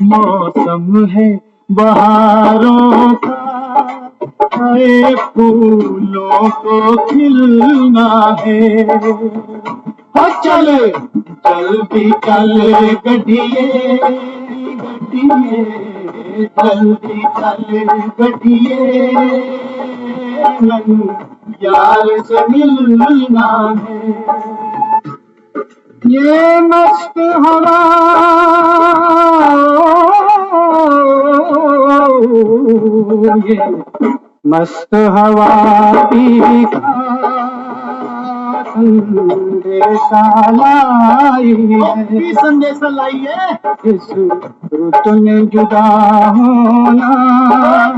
मौसम है बहारों का, आए फूलों को खिलना है। हो चल जल्दी चल गढ़िए गढ़िए, जल्दी चल गढ़िए, मन यार से मिलना है। ये मस्त हवा, ये मस्त हवा की संदेशा लाई है, संदेशा लाई है। इस रुत में जुदा होना,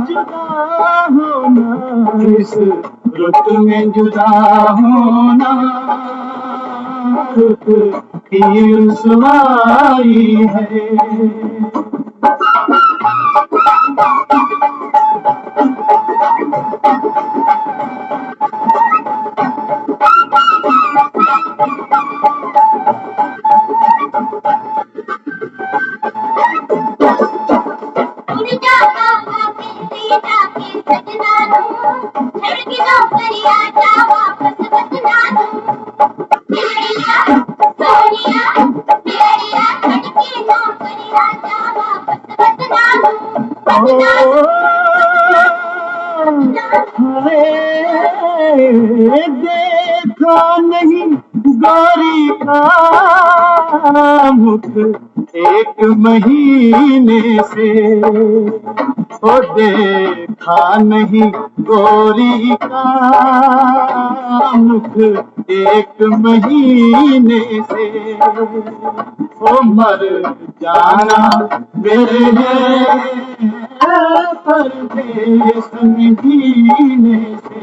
जुदा होना, इस रुत में जुदा होना रुत की रुसवाई है। देखा नहीं गौरी का मुख एक महीने से, ओ देखा नहीं गोरी का मुख एक महीने से। ओ मर जाना मेरे परदेस में जीने से।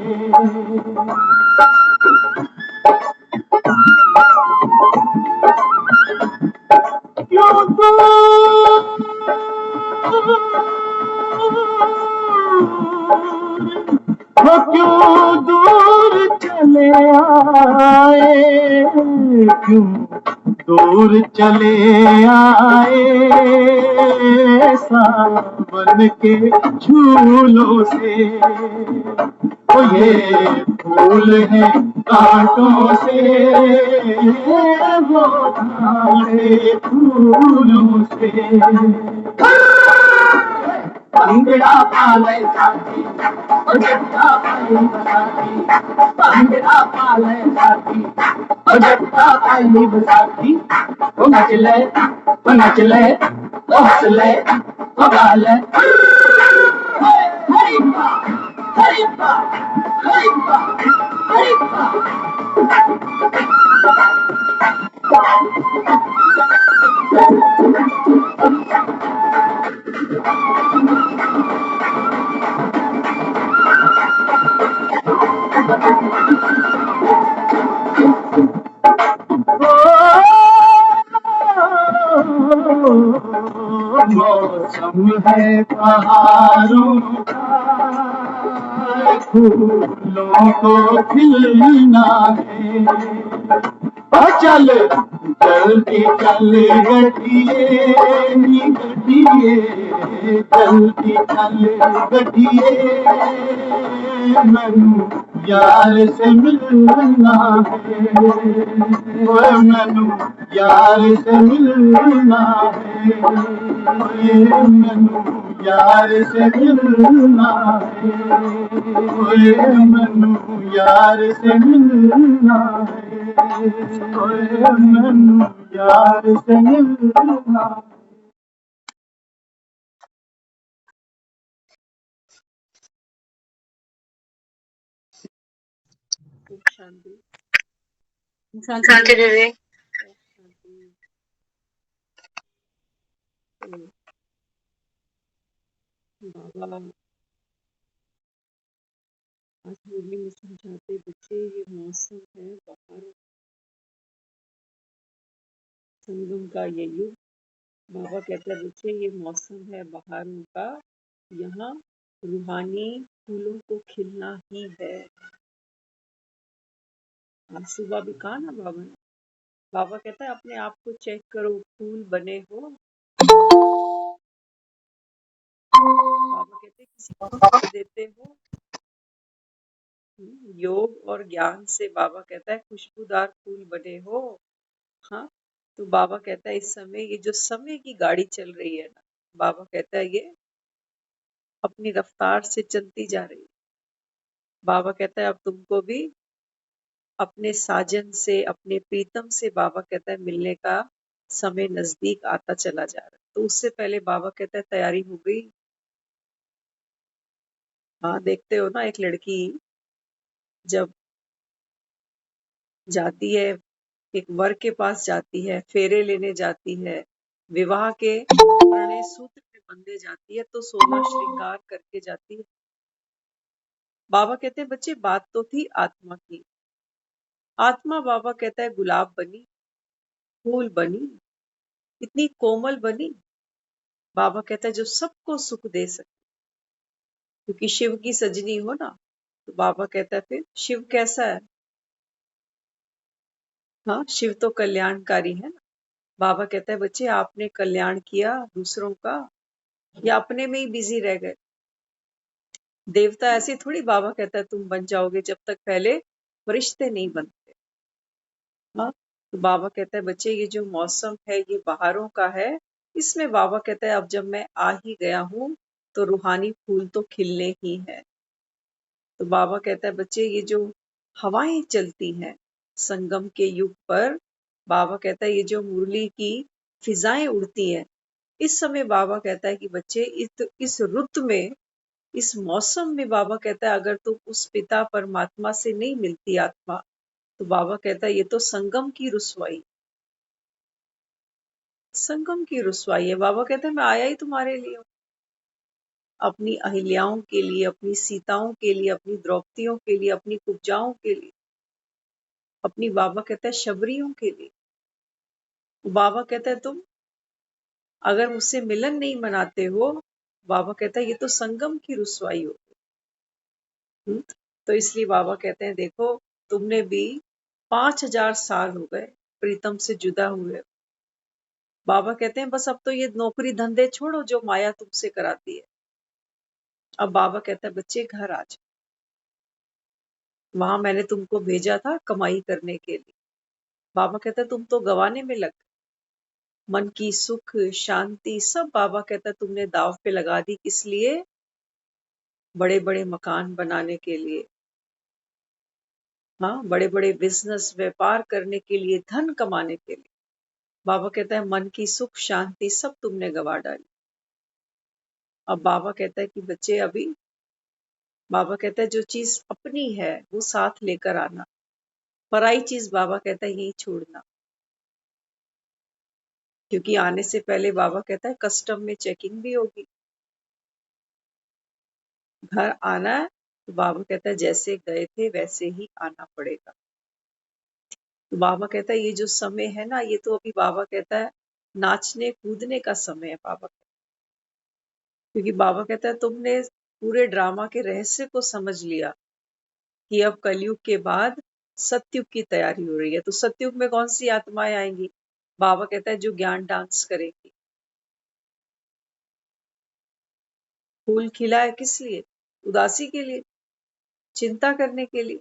क्यों क्यों दूर चले आए, क्यों दूर चले आए सावन के झूलों से। ओ ये फूल है कांटों से, वो कांटे फूलों से। पंगड़ा पाले साथी, जट्टा पाली बसाती, पंगड़ा पाले साथी, जट्टा पाली बसाती। ओ नच ले, ओ नच ले, ओ हंस ले, ओ गा ले। हरिप्पा हरिप्पा हरिप्पा हरिप्पा। मौसम है पहाड़ों का, फूलों को खिलना है। चल जल्दी चल गढ़िए गढ़िए, जल्दी चल गढ़िए, मैनू यार से मिलना है। मैनू यार से मिलना है, मैनू यार से मिलना है, मैनू यार से मिलना है, मैनू यार से मिलना। शांति शांति दीदी। बाबा आज मुरली में समझाते बच्चे, ये मौसम है बाहर, संगम का ये युग, बाबा कहता है बच्चे ये मौसम है बहारों का, यहाँ रूहानी फूलों को खिलना ही है। आज सुबह भी कहा ना बाबा ने, बाबा कहता है अपने आप को चेक करो, फूल बने हो। बाबा कहते हैं किसी को फूल देते हो। योग और ज्ञान से बाबा कहता है खुशबूदार फूल बने हो। हाँ, तो बाबा कहता है इस समय ये जो समय की गाड़ी चल रही है ना, बाबा कहता है ये अपनी रफ्तार से चलती जा रही है। बाबा कहता है अब तुमको भी अपने साजन से, अपने प्रीतम से बाबा कहता है मिलने का समय नजदीक आता चला जा रहा है। तो उससे पहले बाबा कहता है तैयारी हो गई। हाँ, देखते हो ना एक लड़की जब जाती है, एक वर के पास जाती है, फेरे लेने जाती है, विवाह के प्रणय सूत्र में बंधे जाती है, तो 16 श्रृंगार करके जाती है। बाबा कहते हैं बच्चे बात तो थी आत्मा की। आत्मा बाबा कहता है गुलाब बनी, फूल बनी, इतनी कोमल बनी। बाबा कहता है जो सबको सुख दे सके, क्योंकि शिव की सजनी हो ना। तो बाबा कहता है फिर शिव कैसा है? हाँ, शिव तो कल्याणकारी है ना। बाबा कहता है बच्चे आपने कल्याण किया दूसरों का, या अपने में ही बिजी रह गए? देवता ऐसे थोड़ी बाबा कहता है तुम बन जाओगे जब तक पहले फरिश्ते नहीं बनते। हाँ, तो बाबा कहता है बच्चे ये जो मौसम है ये बहारों का है। इसमें बाबा कहता है अब जब मैं आ ही गया हूँ तो रूहानी फूल तो खिलने ही है। तो बाबा कहता है बच्चे ये जो हवाएं चलती हैं संगम के युग पर, बाबा कहता है ये जो मुरली की फिजाएं उड़ती हैं, इस समय बाबा कहता है कि बच्चे इस रुत में, इस मौसम में बाबा कहता है अगर तुम उस पिता परमात्मा से नहीं मिलती आत्मा, तो बाबा कहता है ये तो संगम की रुसवाई, संगम की रुसवाई है। बाबा कहता है मैं आया ही तुम्हारे लिए हूँ, अपनी अहिल्याओं के लिए, अपनी सीताओं के लिए, अपनी द्रौपदियों के लिए, अपनी कुब्जाओं के लिए, अपनी बाबा कहता है शबरियों के लिए। बाबा कहता है तुम अगर मुझसे मिलन नहीं मनाते हो, बाबा कहता है ये तो संगम की रुसवाई हो। तो इसलिए बाबा कहते हैं देखो तुमने भी 5000 साल हो गए प्रीतम से जुदा हुए। बाबा कहते हैं बस अब तो ये नौकरी धंधे छोड़ो जो माया तुमसे कराती है। अब बाबा कहता है बच्चे घर आ जाओ, वहां मैंने तुमको भेजा था कमाई करने के लिए। बाबा कहता है तुम तो गवाने में लग गए। मन की सुख शांति सब बाबा कहता है तुमने दाव पे लगा दी। किस लिए? बड़े बड़े मकान बनाने के लिए, हाँ, बड़े बड़े बिजनेस व्यापार करने के लिए, धन कमाने के लिए। बाबा कहता है मन की सुख शांति सब तुमने गवा डाली। अब बाबा कहता है कि बच्चे अभी, बाबा कहता है जो चीज अपनी है वो साथ लेकर आना, पराई चीज बाबा कहता है यही छोड़ना। क्योंकि आने से पहले बाबा कहता है कस्टम में चेकिंग भी होगी। घर आना है तो बाबा कहता है जैसे गए थे वैसे ही आना पड़ेगा। तो बाबा कहता है ये जो समय है ना, ये तो अभी बाबा कहता है नाचने कूदने का समय है। बाबा क्योंकि बाबा कहता है तुमने पूरे ड्रामा के रहस्य को समझ लिया कि अब कलयुग के बाद सतयुग की तैयारी हो रही है। तो सतयुग में कौन सी आत्माएं आएंगी? बाबा कहता है जो ज्ञान डांस करेंगी। फूल खिला है किस लिए? उदासी के लिए, चिंता करने के लिए।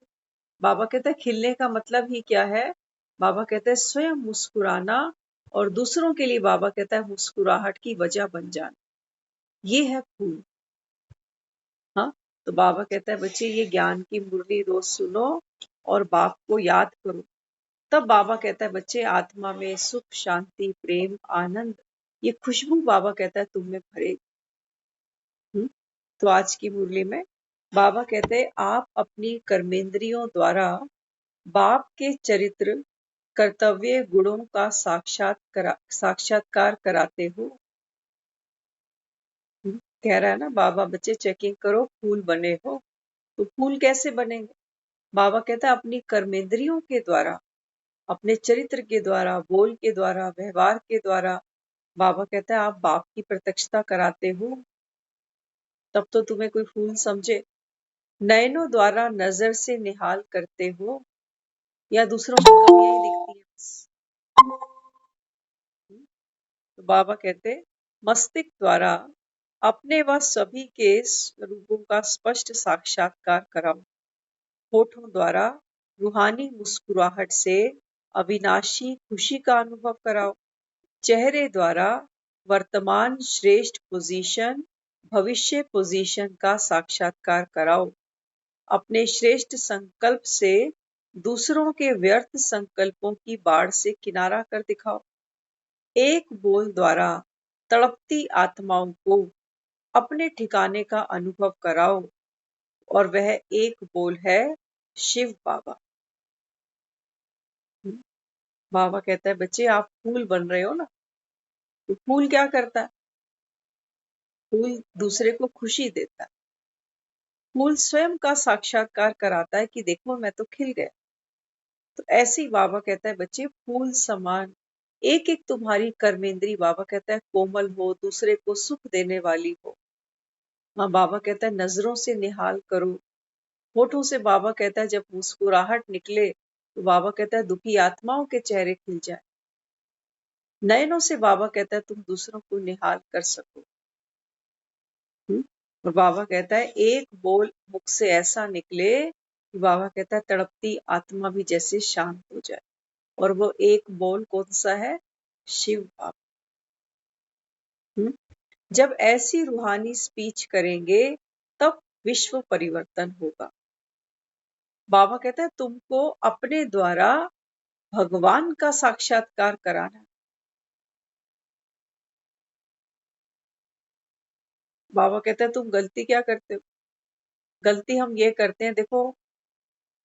बाबा कहता है खिलने का मतलब ही क्या है? बाबा कहता है स्वयं मुस्कुराना और दूसरों के लिए बाबा कहता है मुस्कुराहट की वजह बन जाना, ये है फूल। हाँ, तो बाबा कहता है बच्चे ये ज्ञान की मुरली रोज सुनो और बाप को याद करो। तब बाबा कहता है बच्चे आत्मा में सुख शांति प्रेम आनंद, ये खुशबू बाबा कहता है तुम में भरेगी। तो आज की मुरली में बाबा कहते हैं आप अपनी कर्मेंद्रियों द्वारा बाप के चरित्र कर्तव्य गुणों का साक्षात्कार कराते हो। कह रहा है ना बाबा बच्चे चेकिंग करो फूल बने हो। तो फूल कैसे बनेंगे? बाबा कहता है अपनी कर्मेंद्रियों के द्वारा, अपने चरित्र के द्वारा, बोल के द्वारा, व्यवहार के द्वारा, बाबा कहता है आप बाप की प्रत्यक्षता कराते हो तब तो तुम्हें कोई फूल समझे। नयनों द्वारा नजर से निहाल करते हो या दूसरों की कमियां ही दिखती है बस। तो बाबा कहते मस्तिष्क द्वारा अपने व सभी के स्वरूपों का स्पष्ट साक्षात्कार कराओ। होठों द्वारा रूहानी मुस्कुराहट से अविनाशी खुशी का अनुभव कराओ। चेहरे द्वारा वर्तमान श्रेष्ठ पोजीशन भविष्य पोजीशन का साक्षात्कार कराओ। अपने श्रेष्ठ संकल्प से दूसरों के व्यर्थ संकल्पों की बाढ़ से किनारा कर दिखाओ। एक बोल द्वारा तड़पती आत्माओं को अपने ठिकाने का अनुभव कराओ और वह एक बोल है शिव बाबा। बाबा कहता है बच्चे आप फूल बन रहे हो ना, तो फूल क्या करता है? फूल दूसरे को खुशी देता है। फूल स्वयं का साक्षात्कार कराता है कि देखो मैं तो खिल गया। तो ऐसे ही बाबा कहता है बच्चे फूल समान एक एक तुम्हारी कर्मेंद्री, बाबा कहता है कोमल हो, दूसरे को सुख देने वाली हो। हाँ, बाबा कहता है नजरों से निहाल करो। होठों से बाबा कहता है जब मुस्कुराहट निकले तो बाबा कहता है दुखी आत्माओं के चेहरे खिल जाए। नयनों से बाबा कहता है तुम दूसरों को निहाल कर सको। और बाबा कहता है एक बोल मुख से ऐसा निकले कि बाबा कहता है तड़पती आत्मा भी जैसे शांत हो जाए। और वो एक बोल कौन सा है? शिव बाबा। जब ऐसी रूहानी स्पीच करेंगे तब विश्व परिवर्तन होगा। बाबा कहता है तुमको अपने द्वारा भगवान का साक्षात्कार कराना। बाबा कहता है तुम गलती क्या करते हो? गलती हम ये करते हैं, देखो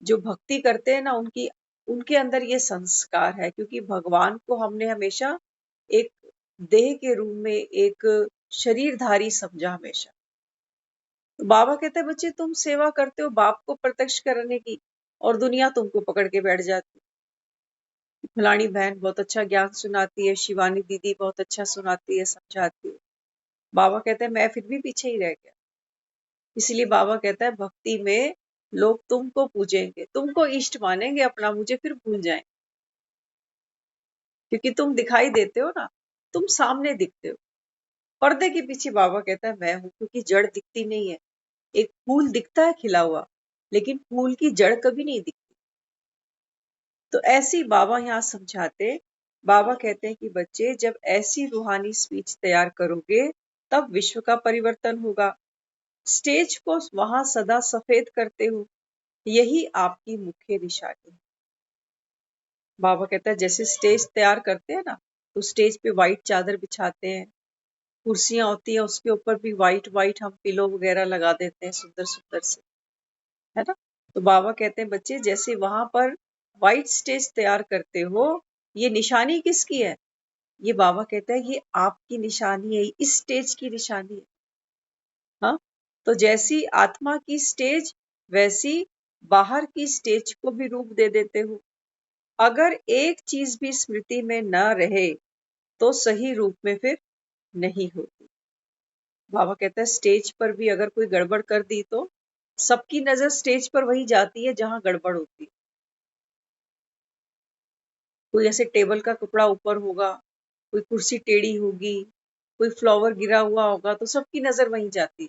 जो भक्ति करते हैं ना उनकी उनके अंदर ये संस्कार है, क्योंकि भगवान को हमने हमेशा एक देह के रूप में एक शरीरधारी समझा हमेशा। तो बाबा कहते हैं बच्चे तुम सेवा करते हो बाप को प्रत्यक्ष करने की और दुनिया तुमको पकड़ के बैठ जाती है। फलानी बहन बहुत अच्छा ज्ञान सुनाती है, शिवानी दीदी बहुत अच्छा सुनाती है, समझाती है। बाबा कहते हैं मैं फिर भी पीछे ही रह गया। इसलिए बाबा कहता है भक्ति में लोग तुमको पूजेंगे, तुमको इष्ट मानेंगे अपना, मुझे फिर भूल जाएंगे। क्योंकि तुम दिखाई देते हो ना, तुम सामने दिखते हो। पर्दे के पीछे बाबा कहता है मैं हूं, क्योंकि जड़ दिखती नहीं है। एक फूल दिखता है खिला हुआ, लेकिन फूल की जड़ कभी नहीं दिखती। तो ऐसी बाबा यहाँ समझाते, बाबा कहते हैं कि बच्चे जब ऐसी रूहानी स्पीच तैयार करोगे तब विश्व का परिवर्तन होगा। स्टेज को वहां सदा सफेद करते हो, यही आपकी मुख्य निशानी है। बाबा कहता है जैसे स्टेज तैयार करते हैं ना, तो स्टेज पे व्हाइट चादर बिछाते हैं, कुर्सियां होती हैं उसके ऊपर भी व्हाइट व्हाइट हम पिलो वगैरह लगा देते हैं सुंदर सुंदर से, है ना। तो बाबा कहते हैं बच्चे जैसे वहां पर व्हाइट स्टेज तैयार करते हो, ये निशानी किसकी है? ये बाबा कहता है ये आपकी निशानी है, इस स्टेज की निशानी है। हाँ, तो जैसी आत्मा की स्टेज वैसी बाहर की स्टेज को भी रूप दे देते हो। अगर एक चीज भी स्मृति में न रहे तो सही रूप में फिर नहीं होती। बाबा कहता है स्टेज पर भी अगर कोई गड़बड़ कर दी तो सबकी नजर स्टेज पर वही जाती है जहां गड़बड़ होती है। कोई ऐसे टेबल का कपड़ा ऊपर होगा, कोई कुर्सी टेढ़ी होगी, कोई फ्लावर गिरा हुआ होगा, तो सबकी नजर वहीं जाती है।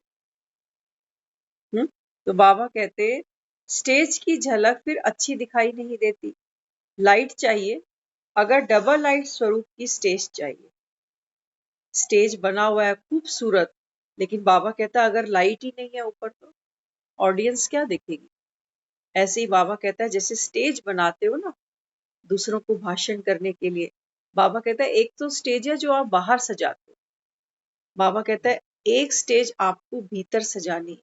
तो बाबा कहते स्टेज की झलक फिर अच्छी दिखाई नहीं देती। लाइट चाहिए, अगर डबल लाइट स्वरूप की स्टेज चाहिए। स्टेज बना हुआ है खूबसूरत, लेकिन बाबा कहता है अगर लाइट ही नहीं है ऊपर तो ऑडियंस क्या देखेगी। ऐसे ही बाबा कहता है जैसे स्टेज बनाते हो ना दूसरों को भाषण करने के लिए, बाबा कहता है एक तो स्टेज है जो आप बाहर सजाते हो, बाबा कहता है एक स्टेज आपको भीतर सजानी है।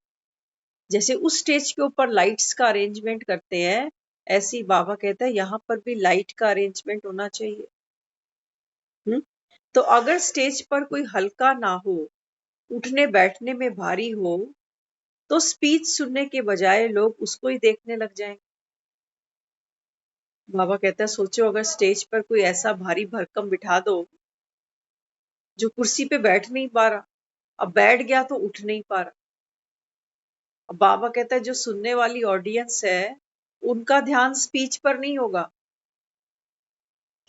जैसे उस स्टेज के ऊपर लाइट्स का अरेंजमेंट करते हैं, ऐसे ही बाबा कहता है यहाँ पर भी लाइट का अरेंजमेंट होना चाहिए। तो अगर स्टेज पर कोई हल्का ना हो, उठने बैठने में भारी हो, तो स्पीच सुनने के बजाय लोग उसको ही देखने लग जाएंगे। बाबा कहता है सोचो अगर स्टेज पर कोई ऐसा भारी भरकम बिठा दो जो कुर्सी पे बैठ नहीं पा रहा, अब बैठ गया तो उठ नहीं पा रहा। अब बाबा कहता है जो सुनने वाली ऑडियंस है, उनका ध्यान स्पीच पर नहीं होगा,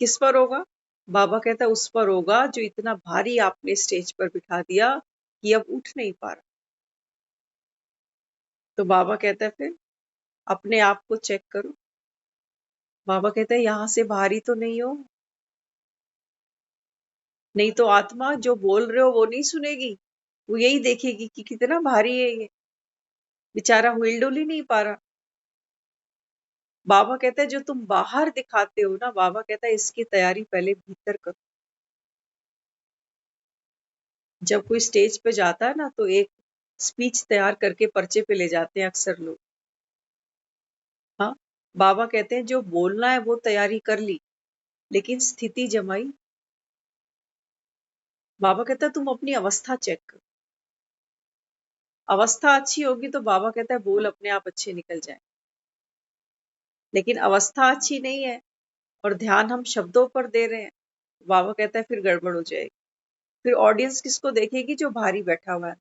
किस पर होगा? बाबा कहता है उस पर होगा जो इतना भारी आपने स्टेज पर बिठा दिया कि अब उठ नहीं पा रहा। तो बाबा कहता है फिर अपने आप को चेक करो। बाबा कहता है यहां से भारी तो नहीं हो, नहीं तो आत्मा जो बोल रहे हो वो नहीं सुनेगी, वो यही देखेगी कि कितना भारी है ये, बेचारा हिल-डुल ही नहीं पा रहा। बाबा कहता है जो तुम बाहर दिखाते हो ना, बाबा कहता है इसकी तैयारी पहले भीतर करो। जब कोई स्टेज पे जाता है ना तो एक स्पीच तैयार करके पर्चे पे ले जाते हैं अक्सर लोग। हाँ, बाबा कहते हैं जो बोलना है वो तैयारी कर ली, लेकिन स्थिति जमाई। बाबा कहता है तुम अपनी अवस्था चेक करो। अवस्था अच्छी होगी तो बाबा कहता है बोल अपने आप अच्छे निकल जाए। लेकिन अवस्था अच्छी नहीं है और ध्यान हम शब्दों पर दे रहे हैं, बाबा कहता है फिर गड़बड़ हो जाएगी। फिर ऑडियंस किसको देखेगी? जो भारी बैठा हुआ है।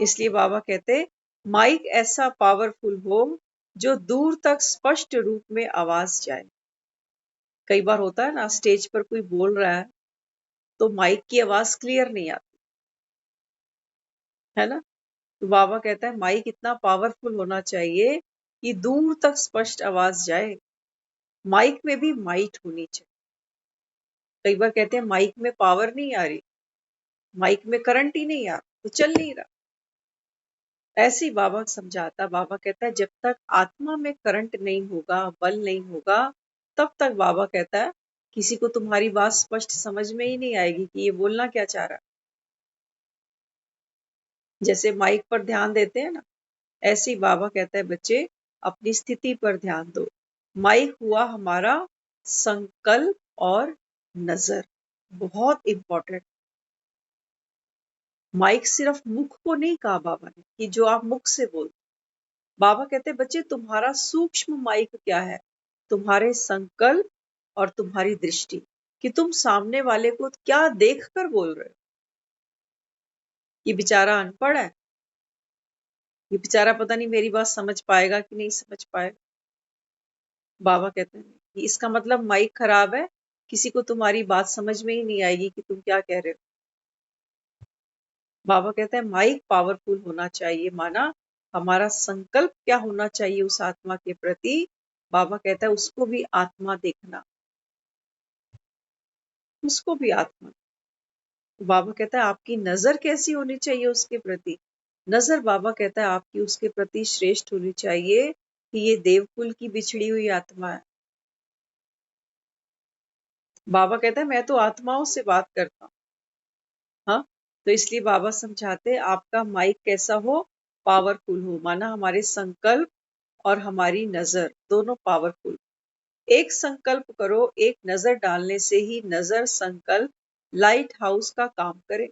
इसलिए बाबा कहते माइक ऐसा पावरफुल हो जो दूर तक स्पष्ट रूप में आवाज जाए। कई बार होता है ना स्टेज पर कोई बोल रहा है तो माइक की आवाज क्लियर नहीं आती, है ना? तो बाबा कहता है माइक इतना पावरफुल होना चाहिए कि दूर तक स्पष्ट आवाज जाए। माइक में भी माइट होनी चाहिए। कई बार कहते हैं माइक में पावर नहीं आ रही, माइक में करंट ही नहीं आ रहा, तो चल नहीं रहा। ऐसे ही बाबा समझाता, बाबा कहता है जब तक आत्मा में करंट नहीं होगा, बल नहीं होगा, तब तक बाबा कहता है किसी को तुम्हारी बात स्पष्ट समझ में ही नहीं आएगी कि ये बोलना क्या चाह रहा है। जैसे माइक पर ध्यान देते हैं ना, ऐसे ही बाबा कहता है बच्चे अपनी स्थिति पर ध्यान दो। माइक हुआ हमारा संकल्प और नजर, बहुत इंपॉर्टेंट। माइक सिर्फ मुख को नहीं कहा बाबा ने कि जो आप मुख से बोल। बाबा कहते हैं बच्चे तुम्हारा सूक्ष्म माइक क्या है? तुम्हारे संकल्प और तुम्हारी दृष्टि, कि तुम सामने वाले को क्या देखकर बोल रहे हो। ये बेचारा अनपढ़ है, ये बेचारा पता नहीं मेरी बात समझ पाएगा कि नहीं समझ पाएगा। बाबा कहते हैं कि इसका मतलब माइक खराब है, किसी को तुम्हारी बात समझ में ही नहीं आएगी कि तुम क्या कह रहे हो। बाबा कहते हैं माइक पावरफुल होना चाहिए, माना हमारा संकल्प क्या होना चाहिए उस आत्मा के प्रति। बाबा कहता है उसको भी आत्मा देखना, उसको भी आत्मा। बाबा कहता है आपकी नजर कैसी होनी चाहिए उसके प्रति। नजर बाबा कहता है आपकी उसके प्रति श्रेष्ठ होनी चाहिए कि ये देवकुल की बिछड़ी हुई आत्मा है। बाबा कहता है मैं तो आत्माओं से बात करता हूँ। हाँ, तो इसलिए बाबा समझाते आपका माइक कैसा हो, पावरफुल हो, माना हमारे संकल्प और हमारी नजर दोनों पावरफुल। एक संकल्प करो, एक नजर डालने से ही नजर संकल्प लाइट हाउस का काम करे।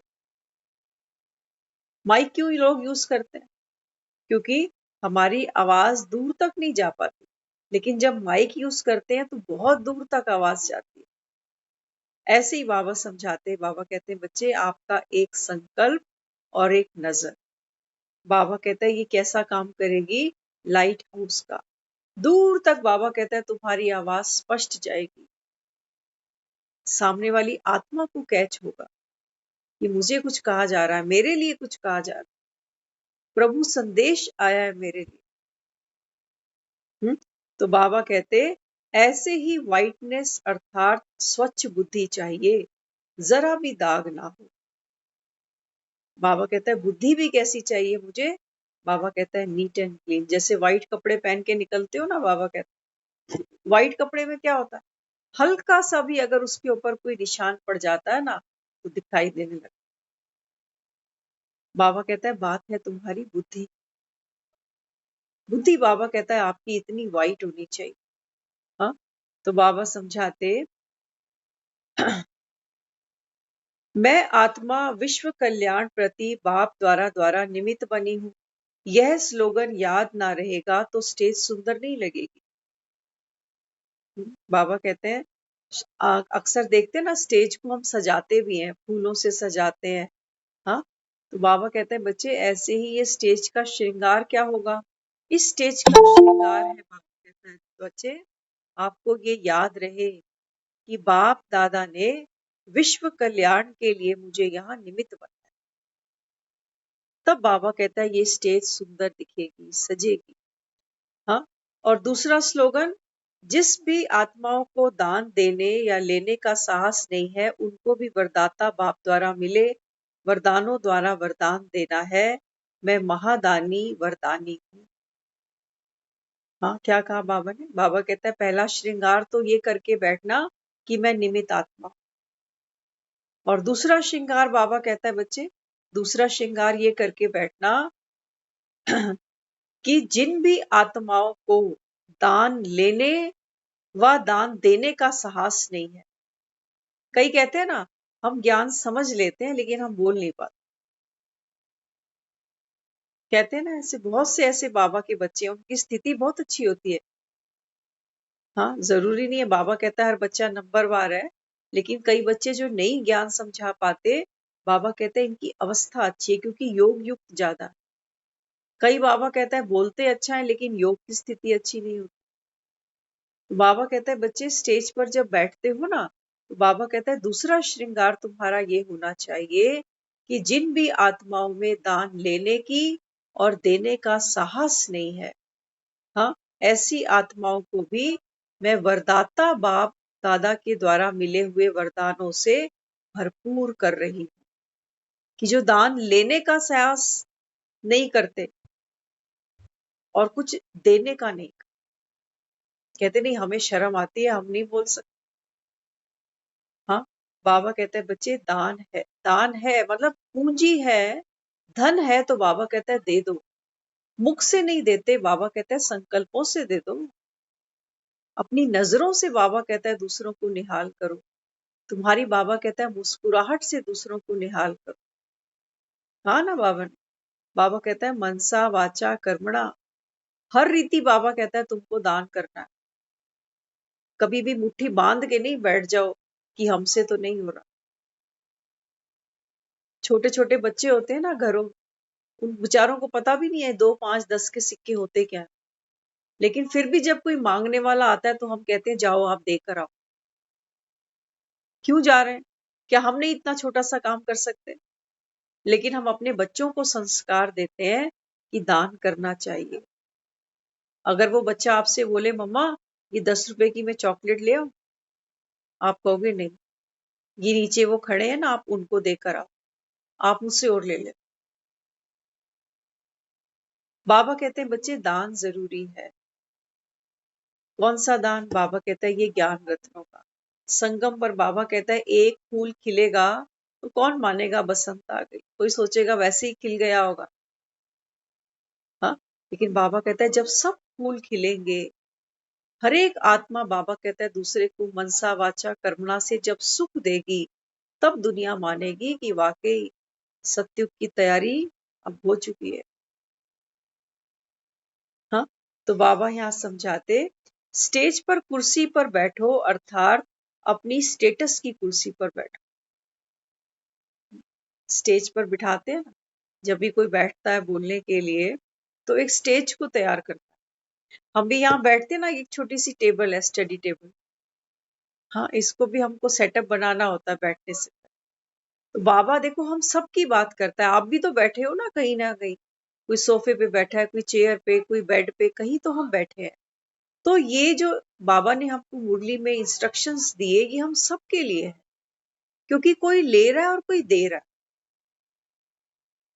माइक क्यों लोग यूज करते हैं? क्योंकि हमारी आवाज दूर तक नहीं जा पाती, लेकिन जब माइक यूज करते हैं तो बहुत दूर तक आवाज जाती है। ऐसे ही बाबा समझाते हैं, बाबा कहते हैं बच्चे आपका एक संकल्प और एक नजर। बाबा कहता है ये कैसा काम करेगी? लाइट हाउस का। दूर तक बाबा कहता है तुम्हारी आवाज स्पष्ट जाएगी, सामने वाली आत्मा को कैच होगा कि मुझे कुछ कहा जा रहा है, मेरे लिए कुछ कहा जा रहा है, प्रभु संदेश आया है मेरे लिए। तो बाबा कहते ऐसे ही वाइटनेस अर्थात स्वच्छ बुद्धि चाहिए, जरा भी दाग ना हो। बाबा कहता है बुद्धि भी कैसी चाहिए मुझे? बाबा कहता है नीट एंड क्लीन। जैसे व्हाइट कपड़े पहन के निकलते हो ना, बाबा कहता है व्हाइट कपड़े में क्या होता है, हल्का सा भी अगर उसके ऊपर कोई निशान पड़ जाता है ना तो दिखाई देने लगता। बाबा कहता है बात है तुम्हारी बुद्धि। बुद्धि बाबा कहता है आपकी इतनी वाइट होनी चाहिए। हाँ, तो बाबा समझाते मैं आत्मा विश्व कल्याण प्रति बाप द्वारा निमित्त बनी हूँ। यह स्लोगन याद ना रहेगा तो स्टेज सुंदर नहीं लगेगी। बाबा कहते हैं अक्सर देखते हैं ना, स्टेज को हम सजाते भी हैं, फूलों से सजाते हैं। हाँ, तो बाबा कहते हैं बच्चे ऐसे ही ये स्टेज का श्रृंगार क्या होगा? इस स्टेज का श्रृंगार है, बाबा कहता है बच्चे आपको ये याद रहे कि बाप दादा ने विश्व कल्याण के लिए मुझे यहाँ निमित्त बनाया। तब बाबा कहता है ये स्टेज सुंदर दिखेगी, सजेगी। हाँ, और दूसरा स्लोगन, जिस भी आत्माओं को दान देने या लेने का साहस नहीं है, उनको भी वरदाता बाप द्वारा मिले वरदानों द्वारा वरदान देना है। मैं महादानी वरदानी हूँ। हाँ, क्या कहा बाबा ने? बाबा कहता है पहला श्रृंगार तो ये करके बैठना कि मैं निमित्त आत्मा। और दूसरा श्रृंगार बाबा कहता है बच्चे, दूसरा श्रृंगार ये करके बैठना कि जिन भी आत्माओं को दान लेने व दान देने का साहस नहीं है। कई कहते हैं ना, हम ज्ञान समझ लेते हैं लेकिन हम बोल नहीं पाते। कहते हैं ना, ऐसे बहुत से ऐसे बाबा के बच्चे, उनकी स्थिति बहुत अच्छी होती है। हाँ, जरूरी नहीं है बाबा कहता है हर बच्चा नंबरवार है, लेकिन कई बच्चे जो नहीं ज्ञान समझा पाते, बाबा कहते हैं इनकी अवस्था अच्छी है क्योंकि योग युक्त ज्यादा है। कई बाबा कहता है बोलते अच्छा है लेकिन योग की स्थिति अच्छी नहीं होती। तो बाबा कहता है बच्चे स्टेज पर जब बैठते हो ना, तो बाबा कहता है दूसरा श्रृंगार तुम्हारा ये होना चाहिए कि जिन भी आत्माओं में दान लेने की और देने का साहस नहीं है, हाँ, ऐसी आत्माओं को भी मैं वरदाता बाप दादा के द्वारा मिले हुए वरदानों से भरपूर कर रही हूँ। कि जो दान लेने का साहस नहीं करते और कुछ देने का नहीं, कहते नहीं हमें शर्म आती है, हम नहीं बोल सकते। हाँ, बाबा कहते हैं बच्चे दान है मतलब पूंजी है, धन है, तो बाबा कहता है दे दो। मुख से नहीं देते, बाबा कहता है संकल्पों से दे दो। अपनी नजरों से बाबा कहता है दूसरों को निहाल करो। तुम्हारी बाबा कहता है मुस्कुराहट से दूसरों को निहाल करो। हाँ ना बाबा ने? बाबा कहता है मनसा वाचा कर्मणा, हर रीति बाबा कहता है तुमको दान करना है। कभी भी मुट्ठी बांध के नहीं बैठ जाओ कि हमसे तो नहीं हो रहा। छोटे छोटे बच्चे होते हैं ना घरों, उन बेचारों को पता भी नहीं है 2, 5, 10 के सिक्के होते क्या है। लेकिन फिर भी जब कोई मांगने वाला आता है तो हम कहते हैं जाओ आप देकर आओ। क्यों जा रहे हैं? क्या हम नहीं इतना छोटा सा काम कर सकते? लेकिन हम अपने बच्चों को संस्कार देते हैं कि दान करना चाहिए। अगर वो बच्चा आपसे बोले मम्मा ये 10 रुपए की मैं चॉकलेट ले आऊं, आप कहोगे नहीं, ये नीचे वो खड़े हैं ना, आप उनको देकर आओ, आप मुझसे और ले ले। बाबा कहते हैं बच्चे दान जरूरी है। कौन सा दान? बाबा कहता है ये ज्ञान रत्नों का। संगम पर बाबा कहता है एक फूल खिलेगा तो कौन मानेगा बसंत आ गई, कोई सोचेगा वैसे ही खिल गया होगा। हाँ, लेकिन बाबा कहता है जब सब फूल खिलेंगे, हर एक आत्मा बाबा कहता है दूसरे को मनसा वाचा कर्मणा से जब सुख देगी, तब दुनिया मानेगी कि वाकई सत्युग की तैयारी अब हो चुकी है। हाँ, तो बाबा यहाँ समझाते स्टेज पर कुर्सी पर बैठो अर्थात अपनी स्टेटस की कुर्सी पर बैठो। स्टेज पर बिठाते हैं ना, जब भी कोई बैठता है बोलने के लिए तो एक स्टेज को तैयार करता है। हम भी यहाँ बैठते हैं ना, एक छोटी सी टेबल है, स्टडी टेबल। हाँ, इसको भी हमको सेटअप बनाना होता है बैठने से। तो बाबा देखो हम सबकी बात करता है, आप भी तो बैठे हो ना कहीं ना कहीं, कोई सोफे पे बैठा है, कोई चेयर पे, कोई बेड पे, कहीं तो हम बैठे हैं। तो ये जो बाबा ने हमको मुरली में इंस्ट्रक्शंस दिए, ये हम सबके लिए है, क्योंकि कोई ले रहा है और कोई दे रहा है।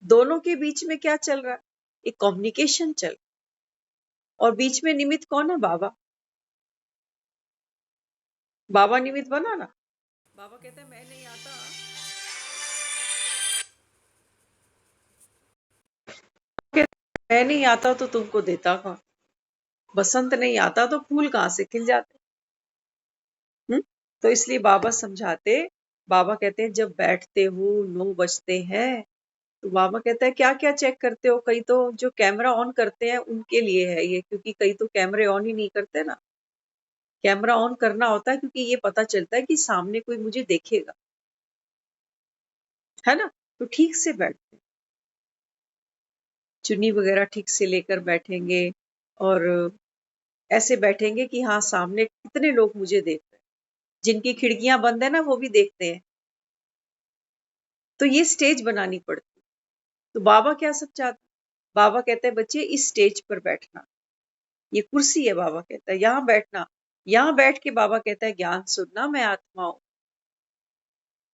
दोनों के बीच में क्या चल रहा है? एक कम्युनिकेशन चल रहा है। और बीच में निमित्त कौन है? बाबा। बाबा निमित्त बना ना। बाबा कहता है मैं नहीं आता, मैं नहीं आता तो तुमको देता कौन? बसंत नहीं आता तो फूल कहाँ से खिल जाते? तो इसलिए बाबा समझाते, बाबा कहते हैं जब बैठते हो 9 बजते हैं, तो बाबा कहता है क्या क्या चेक करते हो? कई तो जो कैमरा ऑन करते हैं उनके लिए है ये, क्योंकि कई तो कैमरे ऑन ही नहीं करते ना। कैमरा ऑन करना होता है क्योंकि ये पता चलता है कि सामने कोई मुझे देखेगा, है ना? तो ठीक से बैठते हैं, चुन्नी वगैरह ठीक से लेकर बैठेंगे और ऐसे बैठेंगे कि हाँ, सामने कितने लोग मुझे देख रहे हैं। जिनकी खिड़कियां बंद है ना, वो भी देखते हैं। तो ये स्टेज बनानी पड़ती है। तो बाबा क्या सब चाहते, बाबा कहते हैं बच्चे इस स्टेज पर बैठना, ये कुर्सी है, बाबा कहता है यहाँ बैठना, यहाँ बैठ के बाबा कहता है ज्ञान सुनना, मैं आत्मा हूं।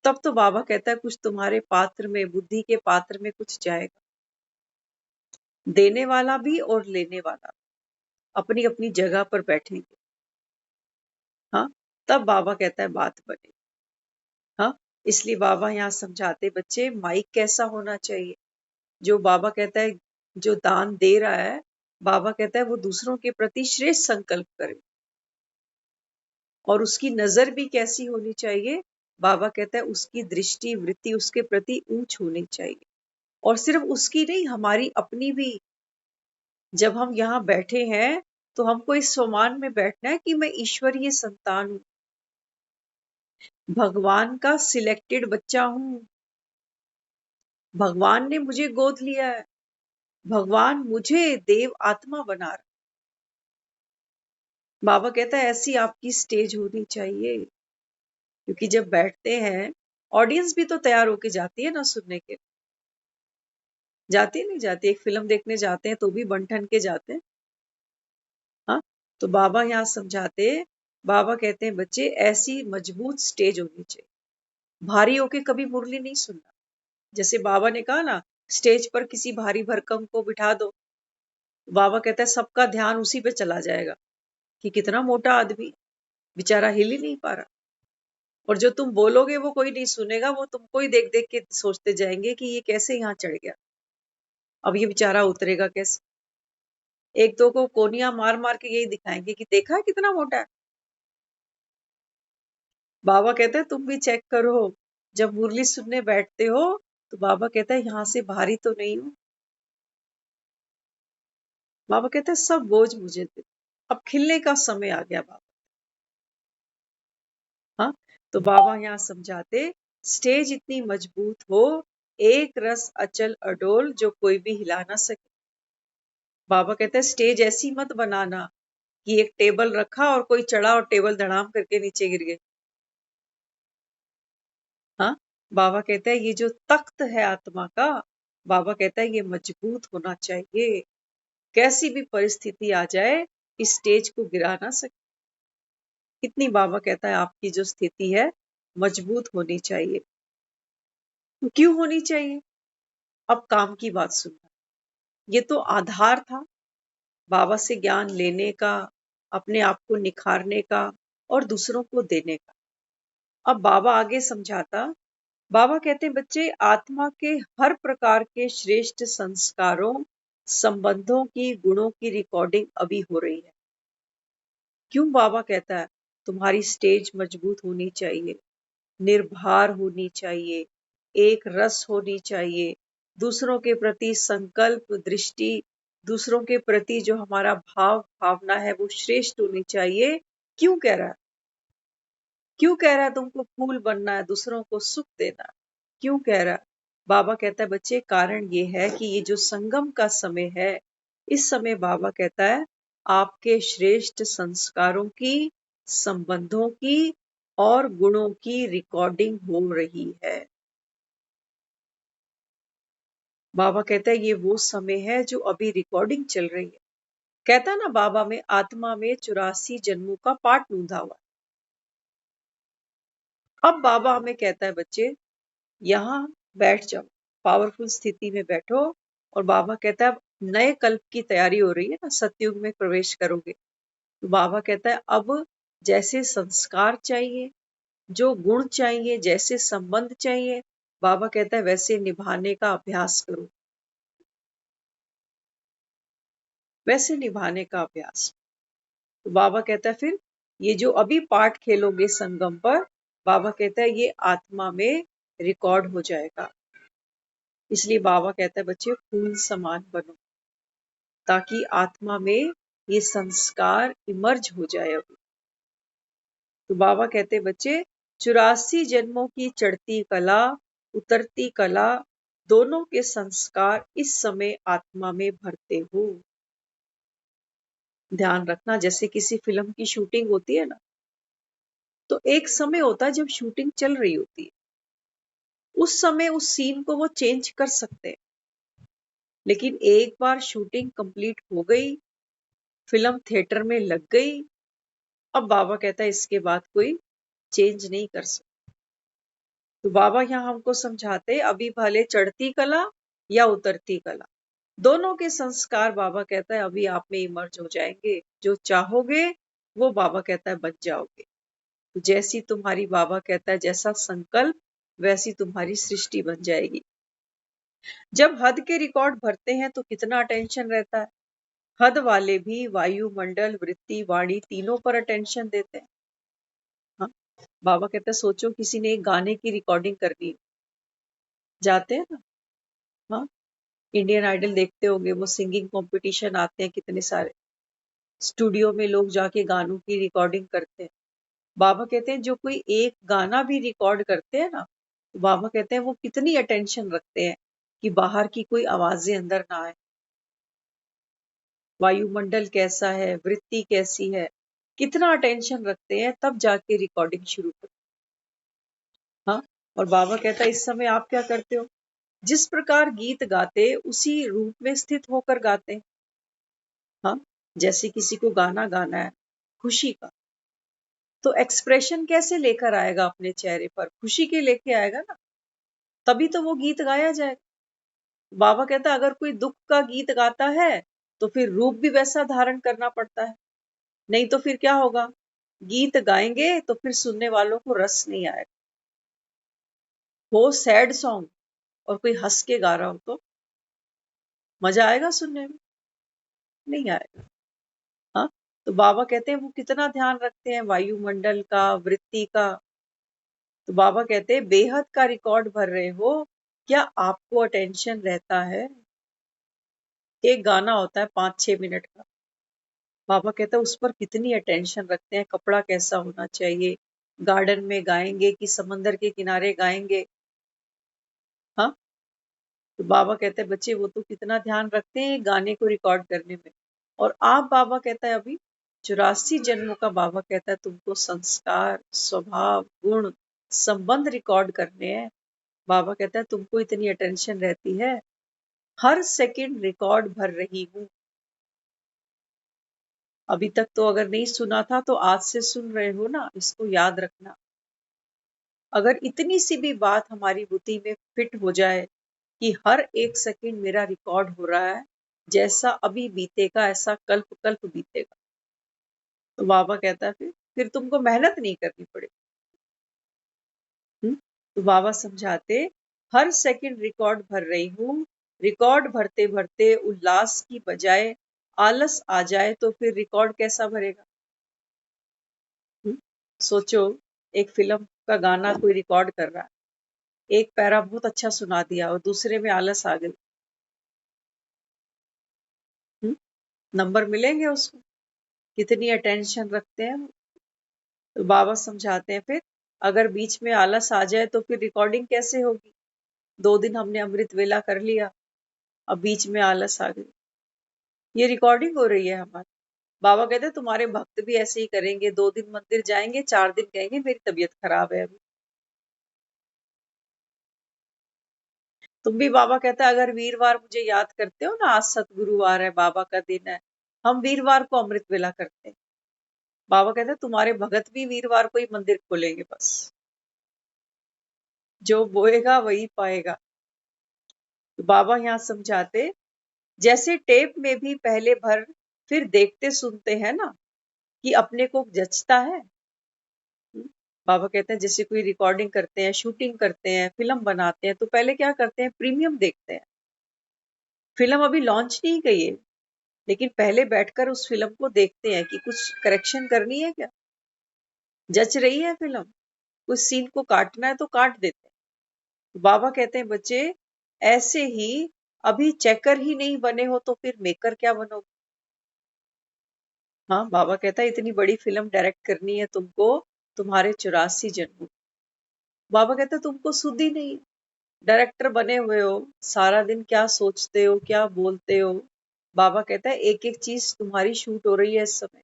तब तो बाबा कहता है कुछ तुम्हारे पात्र में, बुद्धि के पात्र में कुछ जाएगा, देने वाला भी और लेने वाला अपनी अपनी जगह पर बैठेंगे। हाँ, तब बाबा कहता है बात बने। हाँ, इसलिए बाबा यहाँ समझाते बच्चे माइक कैसा होना चाहिए। जो बाबा कहता है, जो दान दे रहा है, बाबा कहता है वो दूसरों के प्रति श्रेष्ठ संकल्प करे। और उसकी नजर भी कैसी होनी चाहिए, बाबा कहता है उसकी दृष्टि वृत्ति उसके प्रति ऊंच होनी चाहिए। और सिर्फ उसकी नहीं, हमारी अपनी भी। जब हम यहाँ बैठे हैं तो हमको इस स्वमान में बैठना है कि मैं ईश्वरीय संतान हूँ, भगवान का सिलेक्टेड बच्चा हूँ, भगवान ने मुझे गोद लिया है, भगवान मुझे देव आत्मा बना रहा। बाबा कहता है ऐसी आपकी स्टेज होनी चाहिए। क्योंकि जब बैठते हैं, ऑडियंस भी तो तैयार होके जाती है ना सुनने के, जाती नहीं जाती? एक फिल्म देखने जाते हैं तो भी बन ठन के जाते हैं। हाँ, तो बाबा यहाँ समझाते, बाबा कहते हैं बच्चे ऐसी मजबूत स्टेज होनी चाहिए, भारी होके कभी मुरली नहीं सुनना। जैसे बाबा ने कहा ना, स्टेज पर किसी भारी भरकम को बिठा दो, बाबा कहता है सबका ध्यान उसी पे चला जाएगा कि कितना मोटा आदमी, बेचारा हिल ही नहीं पा रहा। और जो तुम बोलोगे वो कोई नहीं सुनेगा, वो तुमको ही देख देख के सोचते जाएंगे कि ये कैसे यहाँ चढ़ गया, अब ये बेचारा उतरेगा कैसे। एक दो को कोनिया मार मार के यही दिखाएंगे कि देखा है कितना मोटा है। बाबा कहते हैं तुम भी चेक करो, जब मुरली सुनने बैठते हो तो बाबा कहता है यहाँ से भारी तो नहीं हूं। बाबा कहते हैं सब बोझ मुझे दे, अब खिलने का समय आ गया बाबा। हाँ, तो बाबा यहाँ समझाते स्टेज इतनी मजबूत हो, एक रस अचल अडोल जो कोई भी हिला ना सके। बाबा कहते हैं स्टेज ऐसी मत बनाना कि एक टेबल रखा और कोई चढ़ा और टेबल धड़ाम करके नीचे गिर गए। हाँ, बाबा कहता है ये जो तख्त है आत्मा का, बाबा कहता है ये मजबूत होना चाहिए, कैसी भी परिस्थिति आ जाए इस स्टेज को गिरा ना सके। इतनी बाबा कहता है आपकी जो स्थिति है मजबूत होनी चाहिए। तो क्यों होनी चाहिए? अब काम की बात सुनना। ये तो आधार था बाबा से ज्ञान लेने का, अपने आप को निखारने का और दूसरों को देने का। अब बाबा आगे समझाता, बाबा कहते हैं बच्चे आत्मा के हर प्रकार के श्रेष्ठ संस्कारों, संबंधों की, गुणों की रिकॉर्डिंग अभी हो रही है। क्यों बाबा कहता है तुम्हारी स्टेज मजबूत होनी चाहिए, निर्भर होनी चाहिए, एक रस होनी चाहिए, दूसरों के प्रति संकल्प दृष्टि, दूसरों के प्रति जो हमारा भाव भावना है वो श्रेष्ठ होनी चाहिए। क्यों कह रहा है? क्यों कह रहा है तुमको फूल बनना है, दूसरों को सुख देना है? क्यों कह रहा है? बाबा कहता है बच्चे कारण ये है कि ये जो संगम का समय है, इस समय बाबा कहता है आपके श्रेष्ठ संस्कारों की, संबंधों की और गुणों की रिकॉर्डिंग हो रही है। बाबा कहता है ये वो समय है जो अभी रिकॉर्डिंग चल रही है। कहता है ना बाबा में आत्मा में 84 जन्मों का पाठ नूंधा हुआ है। अब बाबा हमें कहता है बच्चे यहाँ बैठ जाओ, पावरफुल स्थिति में बैठो। और बाबा कहता है नए कल्प की तैयारी हो रही है ना, सतयुग में प्रवेश करोगे। तो बाबा कहता है अब जैसे संस्कार चाहिए, जो गुण चाहिए, जैसे संबंध चाहिए, बाबा कहता है वैसे निभाने का अभ्यास करो, वैसे निभाने का अभ्यास। तो बाबा कहता है फिर ये जो अभी पाठ खेलोगे संगम पर, बाबा कहता है ये आत्मा में रिकॉर्ड हो जाएगा। इसलिए बाबा कहता है बच्चे फूल समान बनो, ताकि आत्मा में ये संस्कार इमर्ज हो जाए। अभी तो बाबा कहते बच्चे 84 जन्मों की चढ़ती कला, उतरती कला, दोनों के संस्कार इस समय आत्मा में भरते हो। ध्यान रखना, जैसे किसी फिल्म की शूटिंग होती है ना, तो एक समय होता है जब शूटिंग चल रही होती है, उस समय उस सीन को वो चेंज कर सकते हैं। लेकिन एक बार शूटिंग कंप्लीट हो गई, फिल्म थिएटर में लग गई, अब बाबा कहता है इसके बाद कोई चेंज नहीं कर सकता। तो बाबा यहाँ हमको समझाते अभी भले चढ़ती कला या उतरती कला, दोनों के संस्कार बाबा कहता है अभी आप में इमर्ज हो जाएंगे। जो चाहोगे वो बाबा कहता है बन जाओगे। तो जैसी तुम्हारी बाबा कहता है जैसा संकल्प, वैसी तुम्हारी सृष्टि बन जाएगी। जब हद के रिकॉर्ड भरते हैं तो कितना अटेंशन रहता है। हद वाले भी वायुमंडल, वृत्ति, वाणी तीनों पर अटेंशन देते हैं। हाँ, बाबा कहते हैं सोचो किसी ने एक गाने की रिकॉर्डिंग करनी है, जाते हैं ना। हाँ, इंडियन आइडल देखते होंगे, वो सिंगिंग कंपटीशन आते हैं कितने सारे, स्टूडियो में लोग जाके गानों की रिकॉर्डिंग करते हैं। बाबा कहते हैं जो कोई एक गाना भी रिकॉर्ड करते हैं ना, तो बाबा कहते हैं वो कितनी अटेंशन रखते हैं कि बाहर की कोई आवाजें अंदर ना आए, वायुमंडल कैसा है, वृत्ति कैसी है, कितना अटेंशन रखते हैं, तब जाके रिकॉर्डिंग शुरू करते हैं। हाँ, और बाबा कहता है इस समय आप क्या करते हो, जिस प्रकार गीत गाते उसी रूप में स्थित होकर गाते हैं। हाँ, जैसे किसी को गाना गाना है खुशी का, तो एक्सप्रेशन कैसे लेकर आएगा अपने चेहरे पर, खुशी के लेके आएगा ना, तभी तो वो गीत गाया जाएगा। बाबा कहता है अगर कोई दुख का गीत गाता है तो फिर रूप भी वैसा धारण करना पड़ता है, नहीं तो फिर क्या होगा, गीत गाएंगे तो फिर सुनने वालों को रस नहीं आएगा। वो सैड सॉन्ग और कोई हंस के गा रहा हो तो मजा आएगा सुनने में, नहीं आएगा। हाँ, तो बाबा कहते हैं वो कितना ध्यान रखते हैं वायुमंडल का, वृत्ति का। तो बाबा कहते हैं बेहद का रिकॉर्ड भर रहे हो, क्या आपको अटेंशन रहता है। एक गाना होता है 5-6 मिनट का, बाबा कहता है उस पर कितनी अटेंशन रखते हैं, कपड़ा कैसा होना चाहिए, गार्डन में गाएंगे कि समंदर के किनारे गाएंगे। हाँ, तो बाबा कहते हैं बच्चे वो तो कितना ध्यान रखते हैं गाने को रिकॉर्ड करने में। और आप, बाबा कहता है अभी 84 जन्मों का बाबा कहता है तुमको संस्कार, स्वभाव, गुण, संबंध रिकॉर्ड करने हैं। बाबा कहता है तुमको इतनी अटेंशन रहती है, हर सेकंड रिकॉर्ड भर रही हूँ। अभी तक तो अगर नहीं सुना था तो आज से सुन रहे हो ना, इसको याद रखना। अगर इतनी सी भी बात हमारी बुद्धि में फिट हो जाए कि हर एक सेकंड मेरा रिकॉर्ड हो रहा है, जैसा अभी बीतेगा ऐसा कल्प कल्प बीतेगा, तो बाबा कहता है फिर तुमको मेहनत नहीं करनी पड़ेगी। तो बाबा समझाते हर सेकंड रिकॉर्ड भर रही हूँ, रिकॉर्ड भरते भरते उल्लास की बजाय आलस आ जाए तो फिर रिकॉर्ड कैसा भरेगा। हम्म? सोचो, एक फिल्म का गाना कोई रिकॉर्ड कर रहा है, एक पैरा बहुत अच्छा सुना दिया और दूसरे में आलस आ गई, नंबर मिलेंगे उसको, कितनी अटेंशन रखते हैं वो। तो बाबा समझाते हैं फिर अगर बीच में आलस आ जाए तो फिर रिकॉर्डिंग कैसे होगी। 2 दिन हमने अमृत वेला कर लिया, अब बीच में आलस आ गई, ये रिकॉर्डिंग हो रही है हमारी। बाबा कहते हैं तुम्हारे भक्त भी ऐसे ही करेंगे, 2 दिन मंदिर जाएंगे, 4 दिन कहेंगे मेरी तबीयत खराब है अभी। तुम भी, बाबा कहता है अगर वीरवार मुझे याद करते हो ना, आज सतगुरुवार है, बाबा का दिन है, हम वीरवार को अमृत वेला करते हैं। बाबा कहते हैं तुम्हारे भगत भी वीरवार को ही मंदिर खोलेंगे, बस जो बोएगा वही पाएगा। तो बाबा यहाँ समझाते जैसे टेप में भी पहले भर फिर देखते सुनते हैं ना कि अपने को जचता है। बाबा कहते हैं जैसे कोई रिकॉर्डिंग करते हैं, शूटिंग करते हैं, फिल्म बनाते हैं, तो पहले क्या करते हैं, प्रीमियम देखते हैं। फिल्म अभी लॉन्च नहीं गई है, लेकिन पहले बैठकर उस फिल्म को देखते हैं कि कुछ करेक्शन करनी है क्या, जच रही है फिल्म, कुछ सीन को काटना है तो काट देते हैं। बाबा कहते हैं बच्चे ऐसे ही अभी चेकर ही नहीं बने हो तो फिर मेकर क्या बनोगे। हाँ, बाबा कहता है इतनी बड़ी फिल्म डायरेक्ट करनी है तुमको, तुम्हारे 84 जन्मों। बाबा कहते तुमको सुध ही नहीं, डायरेक्टर बने हुए हो, सारा दिन क्या सोचते हो, क्या बोलते हो। बाबा कहता है एक एक चीज तुम्हारी शूट हो रही है इस समय।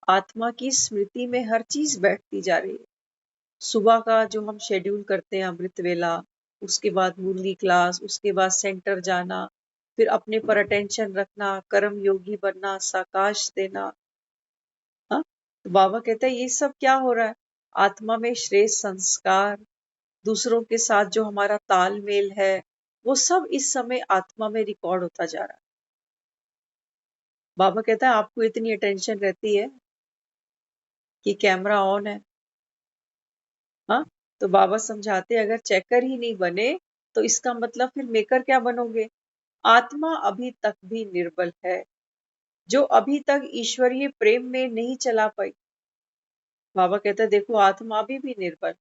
आत्मा की स्मृति में हर चीज बैठती जा रही है। सुबह का जो हम शेड्यूल करते हैं अमृत वेला, उसके बाद मुरली क्लास, उसके बाद सेंटर जाना, फिर अपने पर अटेंशन रखना, कर्म योगी बनना, साकाश देना। हाँ, तो बाबा कहता है ये सब क्या हो रहा है? आत्मा में श्रेष्ठ संस्कार, दूसरों के साथ जो हमारा तालमेल है, वो सब इस समय आत्मा में रिकॉर्ड होता जा रहा है। बाबा कहता है आपको इतनी अटेंशन रहती है कि कैमरा ऑन है। हाँ, तो बाबा समझाते अगर चेकर ही नहीं बने तो इसका मतलब फिर मेकर क्या बनोगे? आत्मा अभी तक भी निर्बल है, जो अभी तक ईश्वरीय प्रेम में नहीं चला पाई। बाबा कहता है देखो आत्मा अभी भी निर्बल है।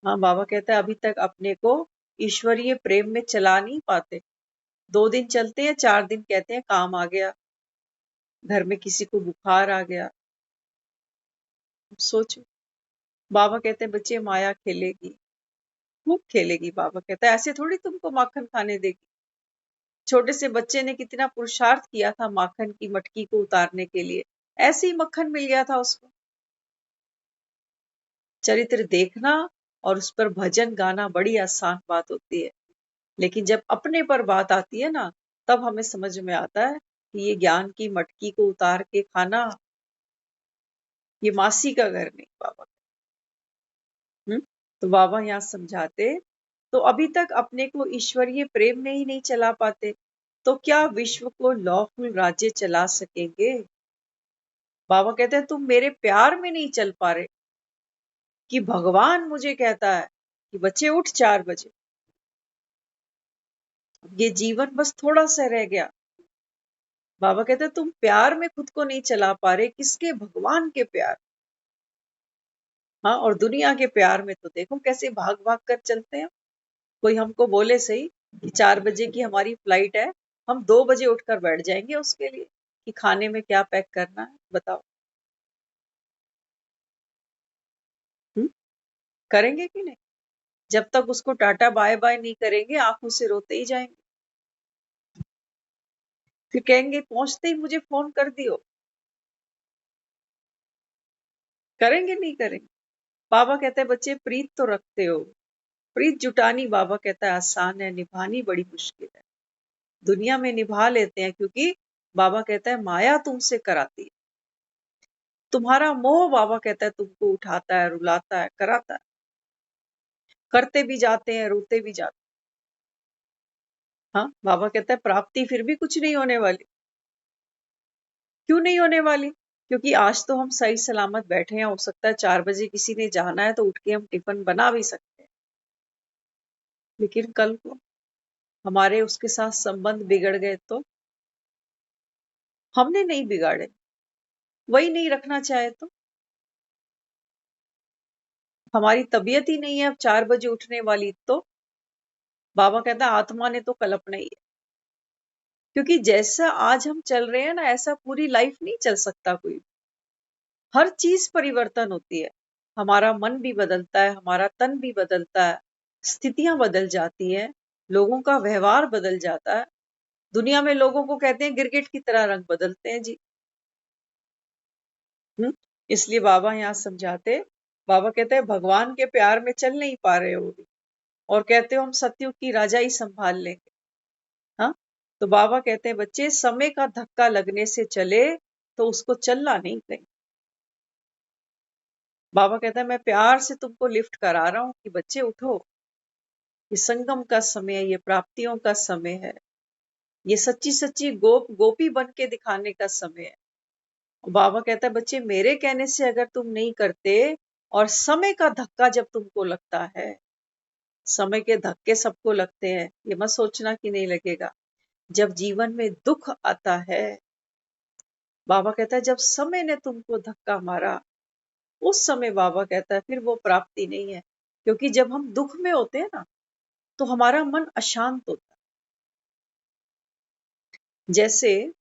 हाँ, बाबा कहता है अभी तक अपने को ईश्वरीय प्रेम में चला नहीं पाते। 2 दिन चलते हैं, 4 दिन कहते हैं काम आ गया, घर में किसी को बुखार आ गया। सोचो, बाबा कहते हैं बच्चे माया खेलेगी, खूब खेलेगी। बाबा कहता है ऐसे थोड़ी तुमको माखन खाने देगी। छोटे से बच्चे ने कितना पुरुषार्थ किया था माखन की मटकी को उतारने के लिए, ऐसे ही मक्खन मिल गया था उसको। चरित्र देखना और उस पर भजन गाना बड़ी आसान बात होती है, लेकिन जब अपने पर बात आती है ना, तब हमें समझ में आता है कि ये ज्ञान की मटकी को उतार के खाना, ये मासी का घर नहीं बाबा। तो बाबा यहाँ समझाते, तो अभी तक अपने को ईश्वरीय प्रेम में ही नहीं चला पाते, तो क्या विश्व को लॉफुल राज्य चला सकेंगे? बाबा कहते हैं तुम मेरे प्यार में नहीं चल पा रहे, कि भगवान मुझे कहता है कि बच्चे उठ 4 बजे, ये जीवन बस थोड़ा सा रह गया। बाबा कहते हैं तुम प्यार में खुद को नहीं चला पा रहे, किसके? भगवान के प्यार। हाँ, और दुनिया के प्यार में तो देखो कैसे भाग भाग कर चलते हैं। कोई हमको बोले सही कि 4 बजे की हमारी फ्लाइट है, हम 2 बजे उठकर बैठ जाएंगे उसके लिए कि खाने में क्या पैक करना है, बताओ। करेंगे कि नहीं? जब तक उसको टाटा बाय बाय नहीं करेंगे, आंखों से रोते ही जाएंगे। फिर कहेंगे पहुंचते ही मुझे फोन कर दियो। करेंगे नहीं करेंगे? बाबा कहते हैं बच्चे प्रीत तो रखते हो, प्रीत जुटानी बाबा कहता है आसान है, निभानी बड़ी मुश्किल है। दुनिया में निभा लेते हैं क्योंकि बाबा कहता है माया तुमसे कराती है। तुम्हारा मोह बाबा कहता है तुमको उठाता है, रुलाता है, कराता है। करते भी जाते हैं, रोते भी जाते हैं। हाँ, बाबा कहता है प्राप्ति फिर भी कुछ नहीं होने वाली। क्यों नहीं होने वाली? क्योंकि आज तो हम सही सलामत बैठे हैं, हो सकता है 4 बजे किसी ने जाना है तो उठ के हम टिफिन बना भी सकते हैं, लेकिन कल को हमारे उसके साथ संबंध बिगड़ गए तो? हमने नहीं बिगाड़े, वही नहीं रखना चाहे तो? हमारी तबीयत ही नहीं है अब 4 बजे उठने वाली तो? बाबा कहता है आत्मा ने तो कल्पना ही है, क्योंकि जैसा आज हम चल रहे हैं ना, ऐसा पूरी लाइफ नहीं चल सकता कोई। हर चीज परिवर्तन होती है, हमारा मन भी बदलता है, हमारा तन भी बदलता है, स्थितियां बदल जाती हैं, लोगों का व्यवहार बदल जाता है। दुनिया में लोगों को कहते हैं गिरगिट की तरह रंग बदलते हैं जी। इसलिए बाबा यहाँ समझाते, बाबा कहते हैं भगवान के प्यार में चल नहीं पा रहे हो और कहते हो हम सतयुग की राजा ही संभाल लेंगे। हाँ, तो बाबा कहते हैं बच्चे समय का धक्का लगने से चले तो उसको चलना नहीं कहीं। बाबा कहता है मैं प्यार से तुमको लिफ्ट करा रहा हूँ कि बच्चे उठो, ये संगम का समय है, ये प्राप्तियों का समय है, ये सच्ची सच्ची गोपी बन के दिखाने का समय है। बाबा कहता है बच्चे मेरे कहने से अगर तुम नहीं करते, और समय का धक्का जब तुमको लगता है, समय के धक्के सबको लगते हैं, ये मत सोचना कि नहीं लगेगा। जब जीवन में दुख आता है, बाबा कहता है जब समय ने तुमको धक्का मारा, उस समय बाबा कहता है फिर वो प्राप्ति नहीं है। क्योंकि जब हम दुख में होते हैं ना, तो हमारा मन अशांत होता है। जैसे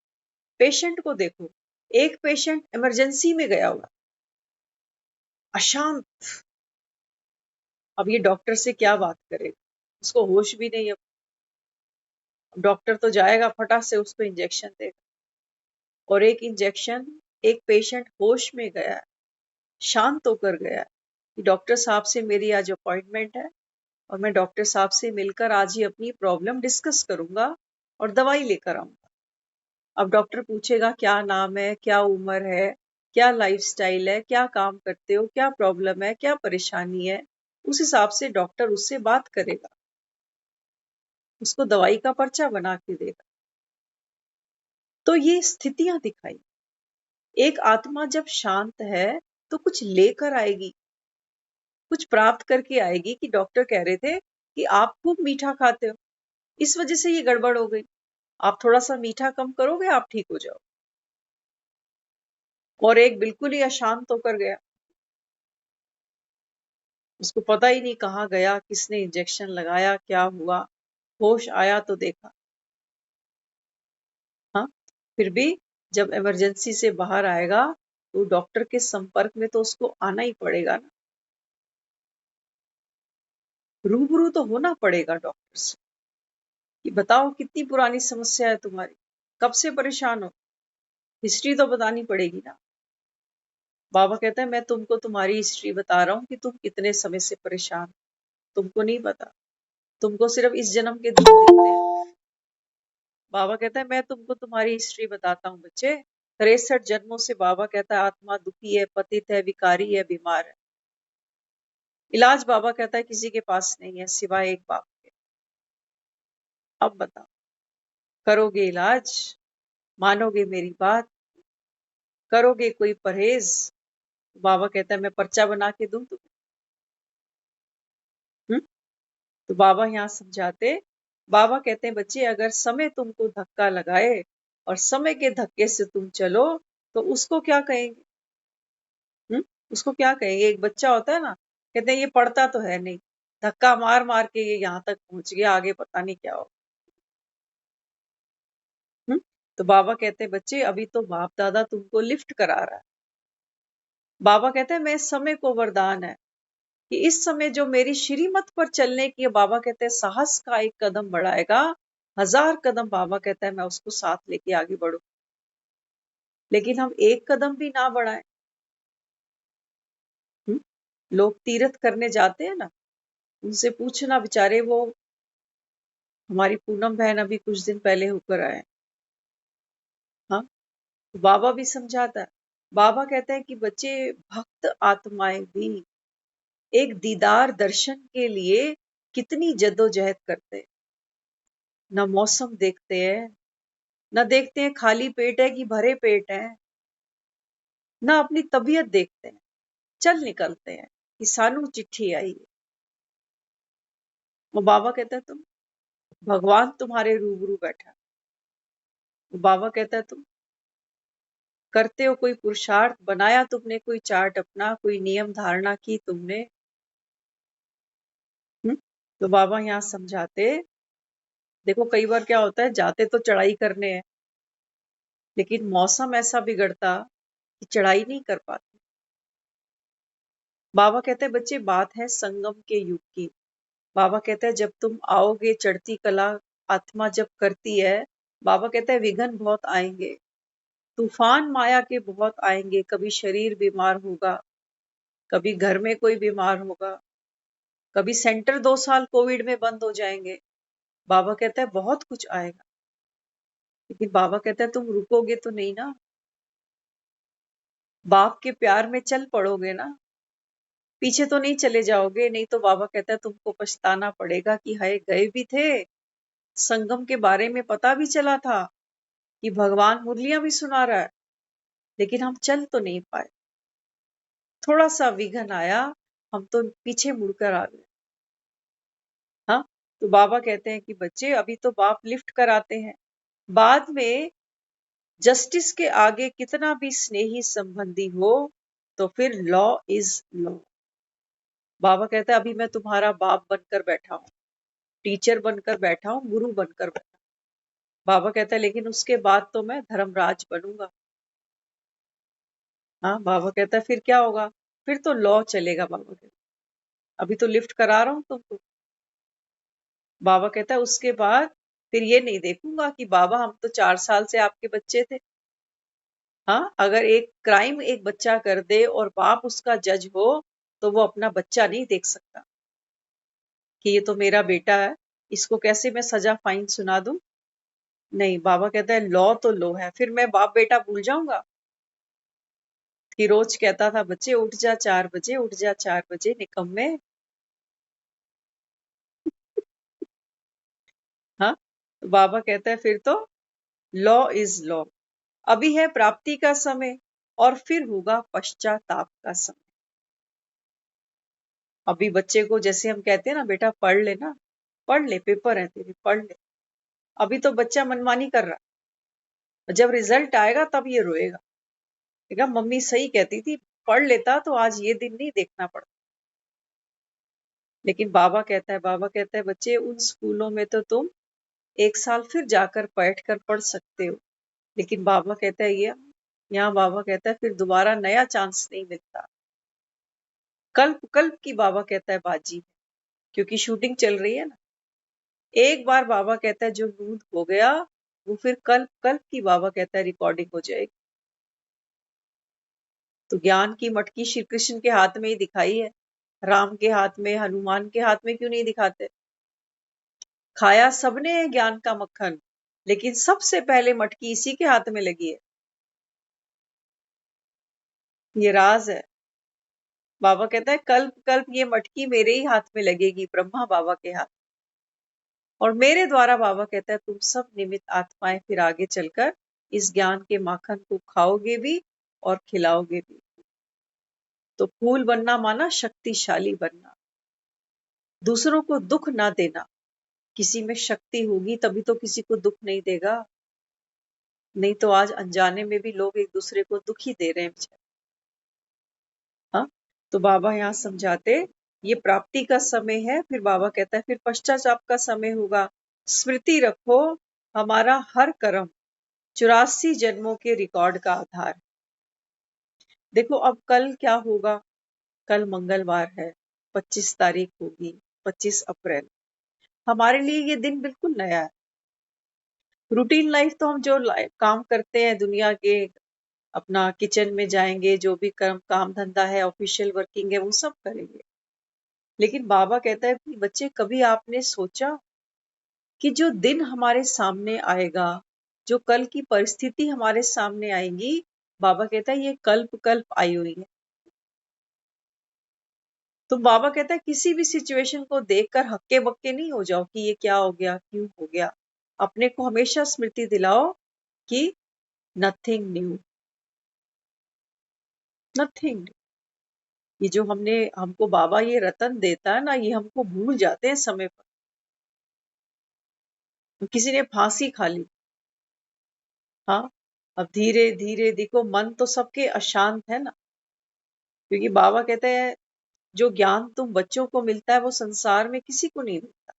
पेशेंट को देखो, एक पेशेंट इमरजेंसी में गया हुआ, अशांत। अब ये डॉक्टर से क्या बात करेगा, उसको होश भी नहीं। अब डॉक्टर तो जाएगा, फटाक से उसको इंजेक्शन देगा, और एक इंजेक्शन, एक पेशेंट होश में गया है, शांत होकर गया है कि डॉक्टर साहब से मेरी आज अपॉइंटमेंट है और मैं डॉक्टर साहब से मिलकर आज ही अपनी प्रॉब्लम डिस्कस करूंगा और दवाई लेकर आऊंगा। अब डॉक्टर पूछेगा क्या नाम है, क्या उम्र है, क्या लाइफस्टाइल है, क्या काम करते हो, क्या प्रॉब्लम है, क्या परेशानी है, उस हिसाब से डॉक्टर उससे बात करेगा, उसको दवाई का पर्चा बना के देगा। तो ये स्थितियां दिखाई। एक आत्मा जब शांत है तो कुछ लेकर आएगी, कुछ प्राप्त करके आएगी। कि डॉक्टर कह रहे थे कि आप खूब मीठा खाते हो, इस वजह से ये गड़बड़ हो गई, आप थोड़ा सा मीठा कम करोगे, आप ठीक हो जाओ। और एक बिल्कुल ही अशांत होकर गया, उसको पता ही नहीं कहाँ गया, किसने इंजेक्शन लगाया, क्या हुआ, होश आया तो देखा। हाँ, फिर भी जब इमरजेंसी से बाहर आएगा तो डॉक्टर के संपर्क में तो उसको आना ही पड़ेगा ना, रूबरू तो होना पड़ेगा डॉक्टर से कि बताओ कितनी पुरानी समस्या है तुम्हारी, कब से परेशान हो, हिस्ट्री तो बतानी पड़ेगी ना। बाबा कहता है मैं तुमको तुम्हारी हिस्ट्री बता रहा हूँ कि तुम कितने समय से परेशान हो, तुमको नहीं पता, तुमको सिर्फ इस जन्म के दुख दिखते हैं। बाबा कहता है मैं तुमको तुम्हारी हिस्ट्री बताता हूँ बच्चे, 63 जन्मों से बाबा कहता है आत्मा दुखी है, पतित है, विकारी है, बीमार है। इलाज बाबा कहता है किसी के पास नहीं है सिवाय एक बाप के। अब बताओ, करोगे इलाज, मानोगे मेरी बात, करोगे कोई परहेज? बाबा कहता है मैं पर्चा बना के दूं तुम्हें। तो बाबा यहाँ समझाते, बाबा कहते हैं बच्चे अगर समय तुमको धक्का लगाए और समय के धक्के से तुम चलो तो उसको क्या कहेंगे? हम्म उसको क्या कहेंगे? एक बच्चा होता है ना, कहते हैं ये पढ़ता तो है नहीं, धक्का मार मार के ये यहाँ तक पहुंच गया, आगे पता नहीं क्या हो। हम्म तो बाबा कहते हैं बच्चे अभी तो बाप दादा तुमको लिफ्ट करा रहा है। बाबा कहते हैं मैं समय को वरदान है कि इस समय जो मेरी श्रीमत पर चलने की, बाबा कहते हैं साहस का एक कदम बढ़ाएगा, 1000 कदम बाबा कहता है मैं उसको साथ लेके आगे बढ़ू। लेकिन हम एक कदम भी ना बढ़ाएं। हम्म? लोग तीर्थ करने जाते हैं ना, उनसे पूछना, बेचारे वो, हमारी पूनम बहन अभी कुछ दिन पहले होकर आए। हाँ, तो बाबा भी समझाता है। बाबा कहते हैं कि बच्चे भक्त आत्माएं भी एक दीदार दर्शन के लिए कितनी जद्दोजहद करते हैं। न मौसम देखते हैं, न देखते हैं खाली पेट है कि भरे पेट है, न अपनी तबीयत देखते हैं, चल निकलते हैं कि सानू चिट्ठी आई है। वो बाबा कहता है तुम, भगवान तुम्हारे रूबरू बैठा। वो बाबा कहता है तुम करते हो कोई पुरुषार्थ, बनाया तुमने कोई चार्ट अपना, कोई नियम धारणा की तुमने। तो बाबा यहाँ समझाते, देखो कई बार क्या होता है, जाते तो चढ़ाई करने हैं लेकिन मौसम ऐसा बिगड़ता कि चढ़ाई नहीं कर पाते। बाबा कहते हैं बच्चे बात है संगम के युग की। बाबा कहता है जब तुम आओगे चढ़ती कला आत्मा जब करती है, बाबा कहता है विघ्न बहुत आएंगे, तूफान माया के बहुत आएंगे, कभी शरीर बीमार होगा, कभी घर में कोई बीमार होगा, कभी सेंटर 2 साल कोविड में बंद हो जाएंगे। बाबा कहता है बहुत कुछ आएगा, लेकिन बाबा कहता है तुम रुकोगे तो नहीं ना, बाप के प्यार में चल पड़ोगे ना, पीछे तो नहीं चले जाओगे। नहीं तो बाबा कहता है तुमको पछताना पड़ेगा कि हाय गए भी थे, संगम के बारे में पता भी चला था कि भगवान मुरलियां भी सुना रहा है, लेकिन हम चल तो नहीं पाए, थोड़ा सा विघन आया, हम तो पीछे मुड़कर आ गए। हाँ, तो बाबा कहते हैं कि बच्चे अभी तो बाप लिफ्ट कराते हैं, बाद में जस्टिस के आगे कितना भी स्नेही संबंधी हो तो फिर लॉ इज लॉ। बाबा कहता है अभी मैं तुम्हारा बाप बनकर बैठा हूँ, टीचर बनकर बैठा हूँ, गुरु बनकर बैठा हूँ। बाबा कहता है लेकिन उसके बाद तो मैं धर्मराज बनूंगा। हाँ, बाबा कहता है फिर क्या होगा? फिर तो लॉ चलेगा। बाबा कहता है अभी तो लिफ्ट करा रहा हूँ तुमको। बाबा कहता है उसके बाद फिर ये नहीं देखूंगा कि बाबा हम तो 4 साल से आपके बच्चे थे। हाँ, अगर एक क्राइम एक बच्चा कर दे और बाप उसका जज हो तो वो अपना बच्चा नहीं देख सकता कि ये तो मेरा बेटा है, इसको कैसे मैं सजा फाइन सुना दूं। नहीं, बाबा कहता है लॉ तो लॉ है। फिर मैं बाप बेटा भूल जाऊंगा कि रोज कहता था बच्चे उठ जा 4 बजे, उठ जा 4 बजे, निकम्मे। हाँ, तो बाबा कहता है फिर तो लॉ इज लॉ। अभी है प्राप्ति का समय और फिर होगा पश्चाताप का समय। अभी बच्चे को जैसे हम कहते हैं ना बेटा पढ़ ले ना, पढ़ ले, पेपर है तेरे, पढ़ ले। अभी तो बच्चा मनमानी कर रहा है, जब रिजल्ट आएगा तब ये रोएगा, कहेगा मम्मी सही कहती थी, पढ़ लेता तो आज ये दिन नहीं देखना पड़ता। लेकिन बाबा कहता है बच्चे उन स्कूलों में तो तुम 1 साल फिर जाकर बैठ कर पढ़ सकते हो। लेकिन बाबा कहता है ये यहाँ बाबा कहता है फिर दोबारा नया चांस नहीं मिलता। कल्प कल्प की बाबा कहता है बाजी, क्योंकि शूटिंग चल रही है ना। एक बार बाबा कहता है जो नूत हो गया वो फिर कल्प कल्प की बाबा कहता है रिकॉर्डिंग हो जाएगी। तो ज्ञान की मटकी श्री कृष्ण के हाथ में ही दिखाई है, राम के हाथ में, हनुमान के हाथ में क्यों नहीं दिखाते? खाया सबने है ज्ञान का मक्खन, लेकिन सबसे पहले मटकी इसी के हाथ में लगी है। ये राज है। बाबा कहता है कल्प कल्प ये मटकी मेरे ही हाथ में लगेगी, ब्रह्मा बाबा के हाथ। और मेरे द्वारा बाबा कहता है तुम सब निमित्त आत्माएं फिर आगे चलकर इस ज्ञान के माखन को खाओगे भी और खिलाओगे भी। तो फूल बनना माना शक्तिशाली बनना, दूसरों को दुख ना देना। किसी में शक्ति होगी तभी तो किसी को दुख नहीं देगा, नहीं तो आज अनजाने में भी लोग एक दूसरे को दुख ही दे रहे हैं बेचारे। हाँ, तो बाबा यहाँ समझाते ये प्राप्ति का समय है, फिर बाबा कहता है फिर पश्चाताप का समय होगा। स्मृति रखो हमारा हर कर्म 84 जन्मों के रिकॉर्ड का आधार। देखो अब कल क्या होगा? कल मंगलवार है, 25 तारीख होगी, 25 अप्रैल। हमारे लिए ये दिन बिल्कुल नया है। रूटीन लाइफ तो हम जो काम करते हैं दुनिया के, अपना किचन में जाएंगे, जो भी काम धंधा है, ऑफिशियल वर्किंग है, वो सब करेंगे। लेकिन बाबा कहता है कि बच्चे कभी आपने सोचा कि जो दिन हमारे सामने आएगा, जो कल की परिस्थिति हमारे सामने आएगी, बाबा कहता है ये कल्प कल्प आई हुई है। तो बाबा कहता है किसी भी सिचुएशन को देखकर हक्के बक्के नहीं हो जाओ कि ये क्या हो गया, क्यों हो गया। अपने को हमेशा स्मृति दिलाओ कि नथिंग न्यू, नथिंग। ये जो हमको बाबा ये रतन देता है ना, ये हमको भूल जाते हैं समय पर। तो किसी ने फांसी खा ली, हाँ, अब धीरे धीरे देखो मन तो सबके अशांत है ना, क्योंकि बाबा कहते हैं जो ज्ञान तुम बच्चों को मिलता है वो संसार में किसी को नहीं मिलता।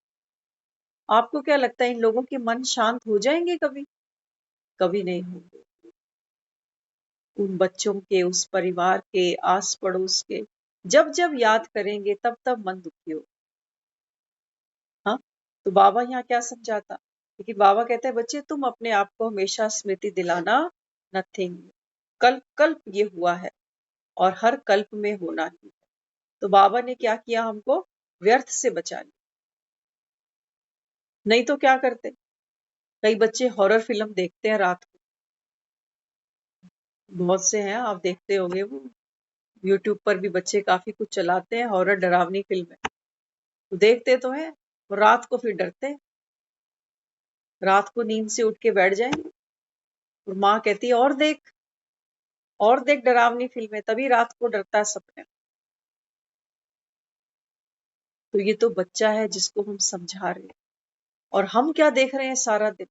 आपको क्या लगता है इन लोगों के मन शांत हो जाएंगे कभी? कभी नहीं होंगे। उन बच्चों के, उस परिवार के, आस पड़ोस के जब जब याद करेंगे तब तब मन दुखी हो। हाँ, तो बाबा यहाँ क्या समझाता? लेकिन बाबा कहते हैं बच्चे तुम अपने आप को हमेशा स्मृति दिलाना, नथिंग, कल्प कल्प ये हुआ है और हर कल्प में होना ही है। तो बाबा ने क्या किया? हमको व्यर्थ से बचा लिया। नहीं तो क्या करते? कई बच्चे हॉरर फिल्म देखते हैं रात को, बहुत से हैं, आप देखते होंगे, वो यूट्यूब पर भी बच्चे काफी कुछ चलाते हैं, हॉरर डरावनी फिल्में। तो देखते तो हैं, रात को फिर डरते हैं, रात को नींद से उठ के बैठ जाएंगे और माँ कहती है और देख डरावनी फिल्में, तभी रात को डरता है सपने में। तो ये तो बच्चा है जिसको हम समझा रहे हैं, और हम क्या देख रहे हैं सारा दिन?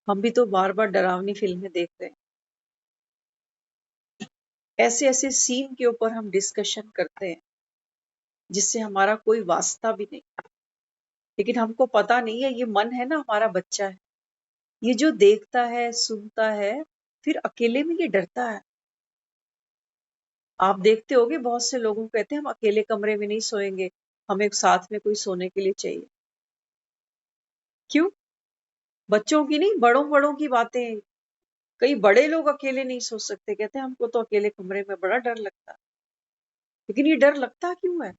हम भी तो बार बार डरावनी फिल्में देख रहे हैं। ऐसे ऐसे सीन के ऊपर हम डिस्कशन करते हैं जिससे हमारा कोई वास्ता भी नहीं, लेकिन हमको पता नहीं है ये मन है ना हमारा बच्चा है, ये जो देखता है, सुनता है, फिर अकेले में ये डरता है। आप देखते होगे बहुत से लोगों को कहते हैं हम अकेले कमरे में नहीं सोएंगे, हमें साथ में कोई सोने के लिए चाहिए। क्यों? बच्चों की नहीं, बड़ों बड़ों की बातें। कई बड़े लोग अकेले नहीं सो सकते, कहते हैं हमको तो अकेले कमरे में बड़ा डर लगता है। लेकिन ये डर लगता क्यों है?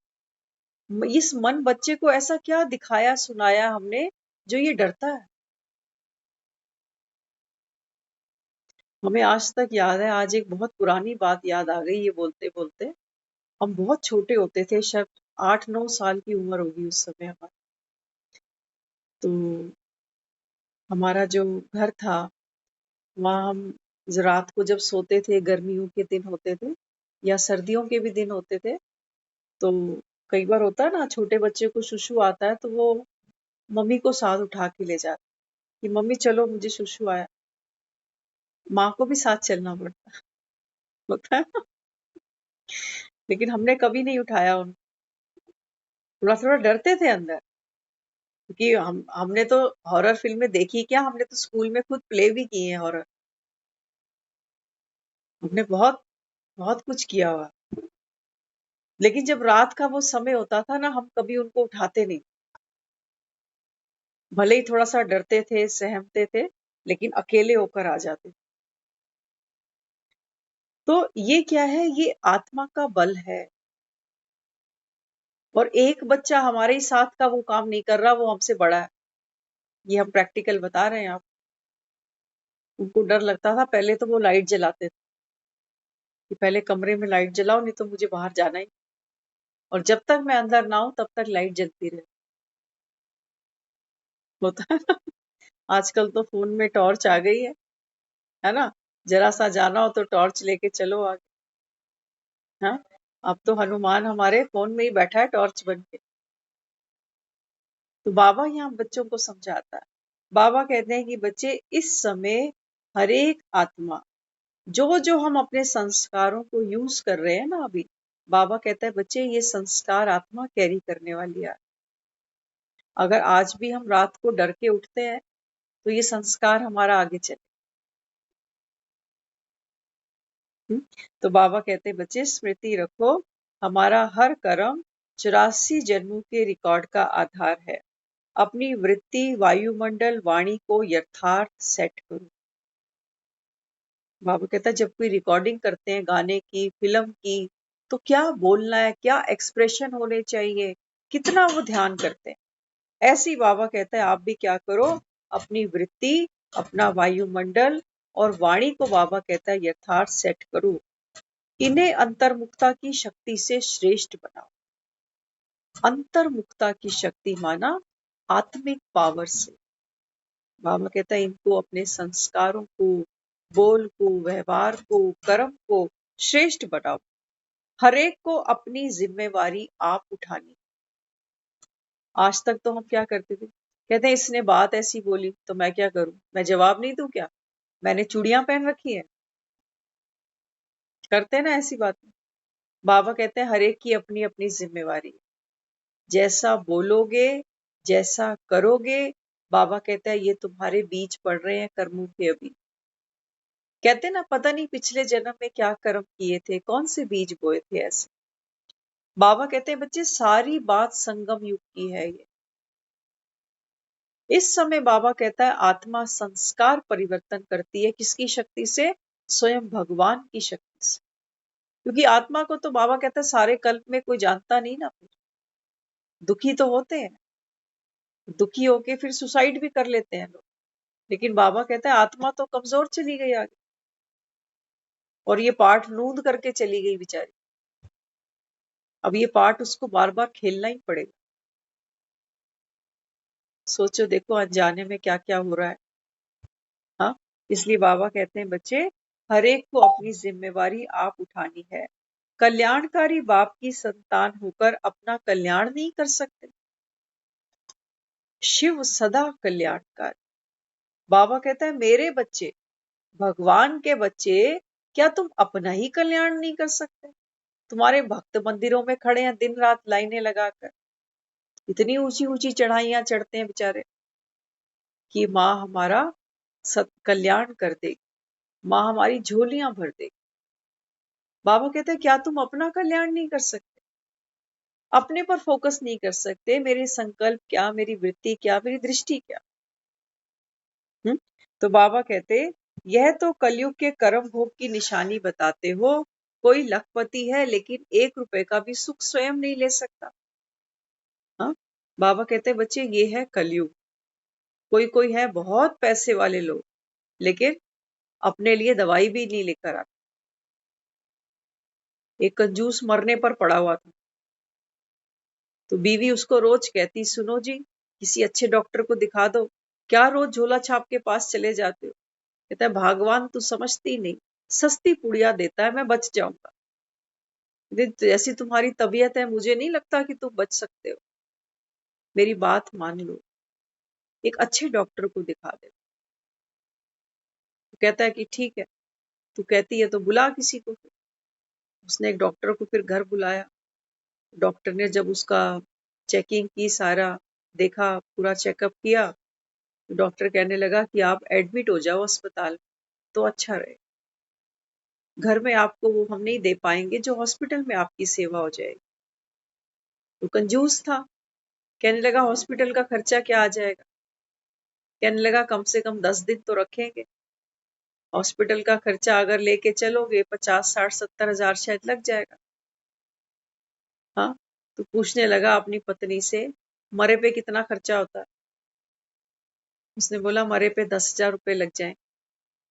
इस मन बच्चे को ऐसा क्या दिखाया सुनाया हमने जो ये डरता है? हमें आज तक याद है, आज एक बहुत पुरानी बात याद आ गई ये बोलते बोलते। हम बहुत छोटे होते थे, शायद 8-9 साल की उम्र होगी उस समय हमारी। तो हमारा जो घर था, वहाँ हम रात को जब सोते थे, गर्मियों के दिन होते थे या सर्दियों के भी दिन होते थे, तो कई बार होता है ना, छोटे बच्चे को शुशु आता है तो वो मम्मी को साथ उठा के ले जाता कि मम्मी चलो मुझे शुशु आया। माँ को भी साथ चलना पड़ता होता है ना? लेकिन हमने कभी नहीं उठाया उनको। थोड़ा-थोड़ा डरते थे अंदर, क्योंकि हमने तो हॉरर फ़िल्में देखी क्या, हमने तो स्कूल में खुद प्ले भी किए हैं हॉरर। हमने बहुत बहुत कुछ किया हुआ। लेकिन जब रात का वो समय होता था ना, हम कभी उनको उठाते नहीं। भले ही थोड़ा-सा डरते थे, सहमते थे, लेकिन अकेले होकर आ जाते। तो ये क्या है? ये आत्मा का बल है। और एक बच्चा हमारे ही साथ का वो काम नहीं कर रहा, वो हमसे बड़ा है। ये हम प्रैक्टिकल बता रहे हैं आप। उनको डर लगता था, पहले तो वो लाइट जलाते थे कि पहले कमरे में लाइट जलाओ, नहीं तो मुझे बाहर जाना ही। और जब तक मैं अंदर ना आऊँ तब तक लाइट जलती रहे। होता है ना? आजकल तो फ़ोन में टॉर्च आ गई है ना? ज़रा-सा जाना हो तो टॉर्च लेके चलो आगे, हाँ? अब तो हनुमान हमारे फ़ोन में ही बैठा है टॉर्च बन के। तो बाबा यहाँ बच्चों को समझाता है। बाबा कहते हैं कि बच्चे, इस समय हर एक आत्मा, जो हम अपने संस्कारों को यूज कर रहे हैं ना अभी, बाबा कहता है बच्चे ये संस्कार आत्मा कैरी करने वाली है। अगर आज भी हम रात को डर के उठते हैं तो ये संस्कार हमारा आगे चले। तो बाबा कहते हैं बच्चे स्मृति रखो, हमारा हर कर्म 84 जन्मों के रिकॉर्ड का आधार है। अपनी वृत्ति, वायुमंडल, वाणी को यथार्थ सेट करो। बाबा कहता है जब कोई रिकॉर्डिंग करते हैं गाने की, फिल्म की, तो क्या बोलना है, क्या एक्सप्रेशन होने चाहिए, कितना वो ध्यान करते हैं। ऐसे ही बाबा कहता है आप भी क्या करो, अपनी वृत्ति, अपना वायुमंडल और वाणी को बाबा कहता है यथार्थ सेट करो। इन्हें अंतर्मुखता की शक्ति से श्रेष्ठ बनाओ। अंतर्मुखता की शक्ति माना आत्मिक पावर से। बाबा कहता है इनको अपने संस्कारों को, बोल को, व्यवहार को, कर्म को श्रेष्ठ बनाओ। हर एक को अपनी जिम्मेवारी आप उठानी। आज तक तो हम क्या करते थे, कहते हैं इसने बात ऐसी बोली तो मैं क्या करूं, मैं जवाब नहीं दूं क्या, मैंने चूड़ियां पहन रखी है। करते हैं ना ऐसी बातें। बाबा कहते हैं हर एक की अपनी अपनी जिम्मेवारी है। जैसा बोलोगे, जैसा करोगे, बाबा कहता है ये तुम्हारे बीज पड़ रहे हैं कर्मों के अभी। कहते ना पता नहीं पिछले जन्म में क्या कर्म किए थे, कौन से बीज बोए थे ऐसे। बाबा कहते हैं बच्चे सारी बात संगम युग की है ये। इस समय बाबा कहता है आत्मा संस्कार परिवर्तन करती है, किसकी शक्ति से? स्वयं भगवान की शक्ति से। क्योंकि आत्मा को तो बाबा कहता है सारे कल्प में कोई जानता नहीं ना, फिर दुखी तो होते हैं, दुखी होके फिर सुसाइड भी कर लेते हैं लोग। लेकिन बाबा कहता है आत्मा तो कमजोर चली गई आगे, और ये पार्ट नूंद करके चली गई बेचारी। अब ये पार्ट उसको बार बार खेलना ही पड़ेगा। सोचो देखो अनजाने में क्या क्या हो रहा है। हाँ, इसलिए बाबा कहते हैं बच्चे हर एक को अपनी जिम्मेवारी आप उठानी है। कल्याणकारी बाप की संतान होकर अपना कल्याण नहीं कर सकते? शिव सदा कल्याणकारी। बाबा कहता है मेरे बच्चे, भगवान के बच्चे, क्या तुम अपना ही कल्याण नहीं कर सकते? तुम्हारे भक्त मंदिरों में खड़े हैं दिन रात लाइनें लगाकर, इतनी ऊंची ऊंची चढ़ाइयां चढ़ते हैं बेचारे कि माँ हमारा सब कल्याण कर देगी। माँ हमारी झोलियां भर देगी। बाबा कहते हैं क्या तुम अपना कल्याण नहीं कर सकते, अपने पर फोकस नहीं कर सकते? मेरे संकल्प क्या, मेरी वृत्ति क्या, मेरी दृष्टि क्या? तो बाबा कहते यह तो कलयुग के कर्म भोग की निशानी बताते हो। कोई लखपति है लेकिन 1 रुपए का भी सुख स्वयं नहीं ले सकता। हाँ, बाबा कहते बच्चे ये है कलयुग। कोई कोई है बहुत पैसे वाले लोग, लेकिन अपने लिए दवाई भी नहीं लेकर आते। एक कंजूस मरने पर पड़ा हुआ था, तो बीवी उसको रोज कहती सुनो जी, किसी अच्छे डॉक्टर को दिखा दो, क्या रोज झोला छाप के पास चले जाते हो? कहता है भगवान तू समझती नहीं, सस्ती पुड़िया देता है, मैं बच जाऊंगा। जैसी तुम्हारी तबीयत है मुझे नहीं लगता कि तुम बच सकते हो, मेरी बात मान लो, एक अच्छे डॉक्टर को दिखा दे। तो कहता है कि ठीक है, तू कहती है तो बुला किसी को। उसने एक डॉक्टर को फिर घर बुलाया। डॉक्टर ने जब उसका चेकिंग की, सारा देखा, पूरा चेकअप किया, तो डॉक्टर कहने लगा कि आप एडमिट हो जाओ अस्पताल में तो अच्छा रहे। घर में आपको वो हम नहीं दे पाएंगे जो हॉस्पिटल में आपकी सेवा हो जाएगी। तो कंजूस था, कहने लगा हॉस्पिटल का खर्चा क्या आ जाएगा? कहने लगा कम से कम 10 दिन तो रखेंगे। हॉस्पिटल का खर्चा अगर लेके चलोगे 50, 60, 70 हजार शायद लग जाएगा। हाँ, तो पूछने लगा अपनी पत्नी से मरे पे कितना खर्चा होता है? उसने बोला मरे पे 10,000 रुपए लग जाए।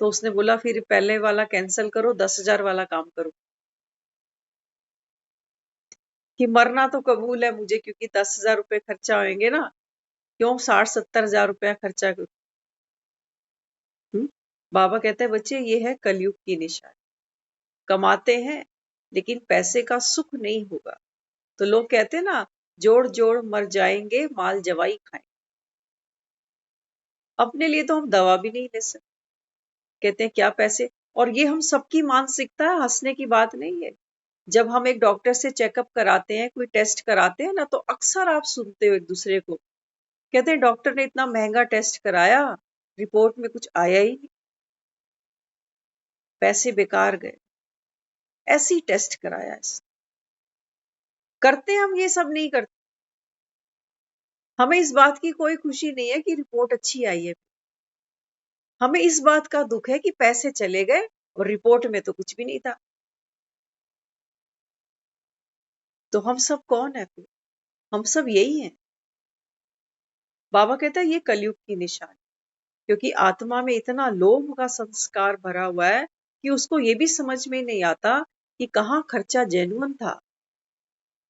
तो उसने बोला फिर पहले वाला कैंसिल करो, 10,000 वाला काम करो। कि मरना तो कबूल है मुझे, क्योंकि 10,000 रुपए खर्चा होंगे ना, क्यों 60-70 हजार रुपया खर्चा करूं? बाबा कहते हैं बच्चे ये है कलयुग की निशानी। कमाते हैं लेकिन पैसे का सुख नहीं होगा। तो लोग कहते हैं ना, जोड़ जोड़ मर जाएंगे माल जवाई खाएं। अपने लिए तो हम दवा भी नहीं ले सकते, कहते हैं क्या पैसे। और ये हम सबकी मानसिकता है, हंसने की बात नहीं है। जब हम एक डॉक्टर से चेकअप कराते हैं, कोई टेस्ट कराते हैं ना, तो अक्सर आप सुनते हो एक दूसरे को कहते हैं डॉक्टर ने इतना महंगा टेस्ट कराया, रिपोर्ट में कुछ आया ही नहीं, पैसे बेकार गए, ऐसी टेस्ट कराया। करते हम ये सब नहीं करते। हमें इस बात की कोई खुशी नहीं है कि रिपोर्ट अच्छी आई है, हमें इस बात का दुख है कि पैसे चले गए और रिपोर्ट में तो कुछ भी नहीं था। तो हम सब कौन है फिर? हम सब यही हैं। बाबा कहता है ये कलयुग की निशानी, क्योंकि आत्मा में इतना लोभ का संस्कार भरा हुआ है कि उसको ये भी समझ में नहीं आता कि कहाँ खर्चा जेन्युइन था।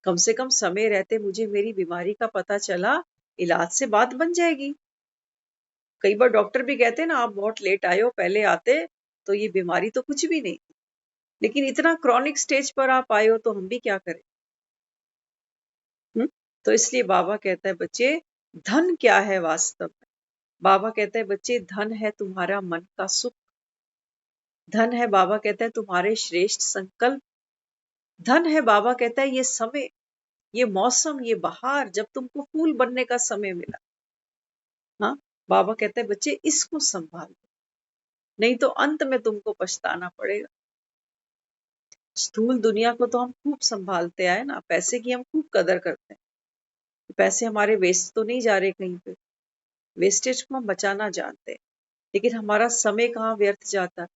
कम से कम समय रहते मुझे मेरी बीमारी का पता चला, इलाज से बात बन जाएगी। कई बार डॉक्टर भी कहते हैं ना आप बहुत लेट आए हो, पहले आते तो ये बीमारी तो कुछ भी नहीं, लेकिन इतना क्रॉनिक स्टेज पर आप आए हो तो हम भी क्या करें। तो इसलिए बाबा कहता है बच्चे धन क्या है वास्तव में? बाबा कहता है बच्चे धन है तुम्हारा मन का सुख, धन है बाबा कहता है तुम्हारे श्रेष्ठ संकल्प, धन है बाबा कहता है ये समय, ये मौसम, ये बहार जब तुमको फूल बनने का समय मिला। हाँ, बाबा कहते हैं बच्चे इसको संभाल, नहीं तो अंत में तुमको पछताना पड़ेगा। स्थूल दुनिया को तो हम खूब संभालते आए ना, पैसे की हम खूब कदर करते हैं, पैसे हमारे वेस्ट तो नहीं जा रहे कहीं पे, वेस्टेज को हम बचाना जानते हैं, लेकिन हमारा समय कहाँ व्यर्थ जाता है,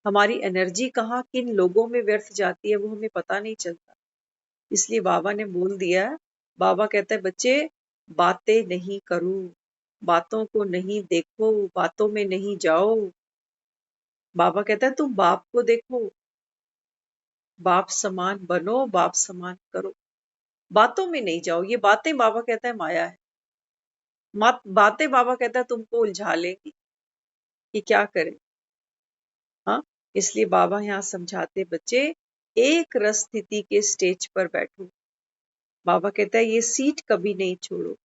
हमारी एनर्जी कहाँ किन लोगों में व्यर्थ जाती है वो हमें पता नहीं चलता। इसलिए बाबा ने बोल दिया है, बाबा कहता है बच्चे बातें नहीं करो, बातों को नहीं देखो, बातों में नहीं जाओ। बाबा कहता है तुम बाप को देखो, बाप समान बनो, बाप समान करो, बातों में नहीं जाओ। ये बातें बाबा कहता है माया है, बातें बाबा कहता है तुमको उलझा लेंगी कि क्या करें। हाँ, इसलिए बाबा यहाँ समझाते बच्चे एक रस स्थिति के स्टेज पर बैठो। बाबा कहता है ये सीट कभी नहीं छोड़ो,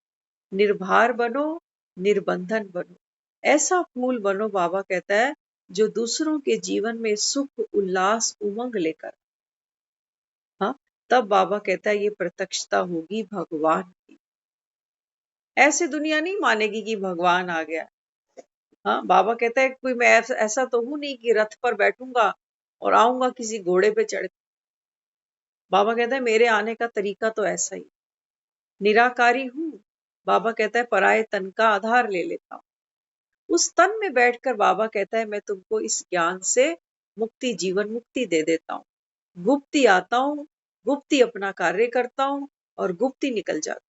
निर्भर बनो, निर्बंधन बनो, ऐसा फूल बनो बाबा कहता है जो दूसरों के जीवन में सुख, उल्लास, उमंग लेकर। हाँ, तब बाबा कहता है ये प्रत्यक्षता होगी भगवान की। ऐसे दुनिया नहीं मानेगी कि भगवान आ गया, हाँ, बाबा कहता है कोई मैं ऐसा तो हूं नहीं कि रथ पर बैठूंगा और आऊंगा किसी घोड़े पे चढ़। बाबा कहता है मेरे आने का तरीका तो ऐसा ही, निराकारी हूं। बाबा कहता है पराये तन का आधार ले लेता हूं। उस तन में बैठकर बाबा कहता है मैं तुमको इस ज्ञान से मुक्ति, जीवन मुक्ति दे देता हूँ। गुप्ती आता हूँ, गुप्ती अपना कार्य करता हूँ और गुप्ती निकल जाता।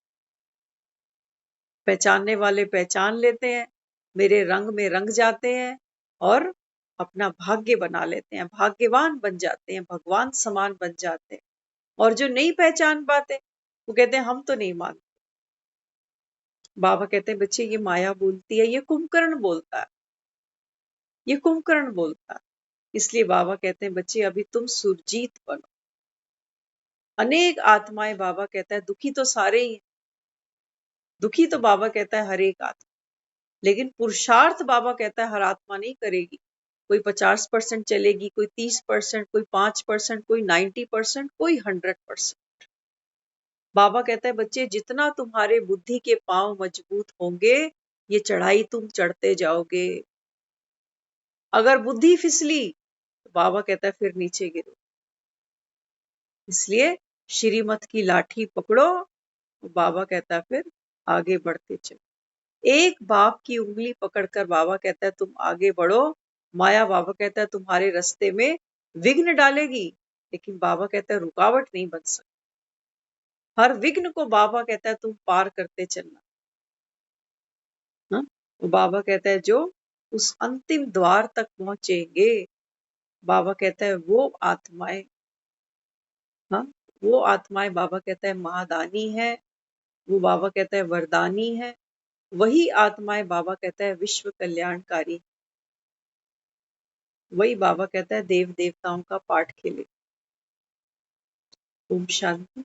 पहचानने वाले पहचान लेते हैं, मेरे रंग में रंग जाते हैं और अपना भाग्य बना लेते हैं, भाग्यवान बन जाते हैं, भगवान समान बन जाते हैं। और जो नहीं पहचान पाते वो कहते हैं हम तो नहीं मानते। बाबा कहते हैं बच्चे ये माया बोलती है, ये कुंभकर्ण बोलता है, ये कुंभकर्ण बोलता है। इसलिए बाबा कहते हैं बच्चे अभी तुम सुरजीत बनो। अनेक आत्माएं, बाबा कहता है दुखी तो सारे ही हैं, दुखी तो बाबा कहता है हर एक आत्मा, लेकिन पुरुषार्थ बाबा कहता है हर आत्मा नहीं करेगी। कोई 50% चलेगी, कोई 30%, कोई 5%, कोई 90%, कोई 100%। बाबा कहता है बच्चे जितना तुम्हारे बुद्धि के पांव मजबूत होंगे, ये चढ़ाई तुम चढ़ते जाओगे। अगर बुद्धि फिसली तो बाबा कहता है फिर नीचे गिरो। इसलिए श्रीमत की लाठी पकड़ो, तो बाबा कहता है फिर आगे बढ़ते चलो। एक बाप की उंगली पकड़कर बाबा कहता है तुम आगे बढ़ो। माया, बाबा कहता है तुम्हारे रास्ते में विघ्न डालेगी, लेकिन बाबा कहता है रुकावट नहीं बन सकती। हर विघ्न को बाबा कहता है तुम पार करते चलना। हाँ? तो बाबा कहता है जो उस अंतिम द्वार तक पहुंचेंगे, बाबा कहता है वो आत्माएं, हाँ, वो आत्माएं बाबा कहता है महादानी है, वो बाबा कहता है वरदानी है। वही आत्माएं बाबा कहता है विश्व कल्याणकारी। वही बाबा कहता है देव देवताओं का पाठ खेले। ओम शांति।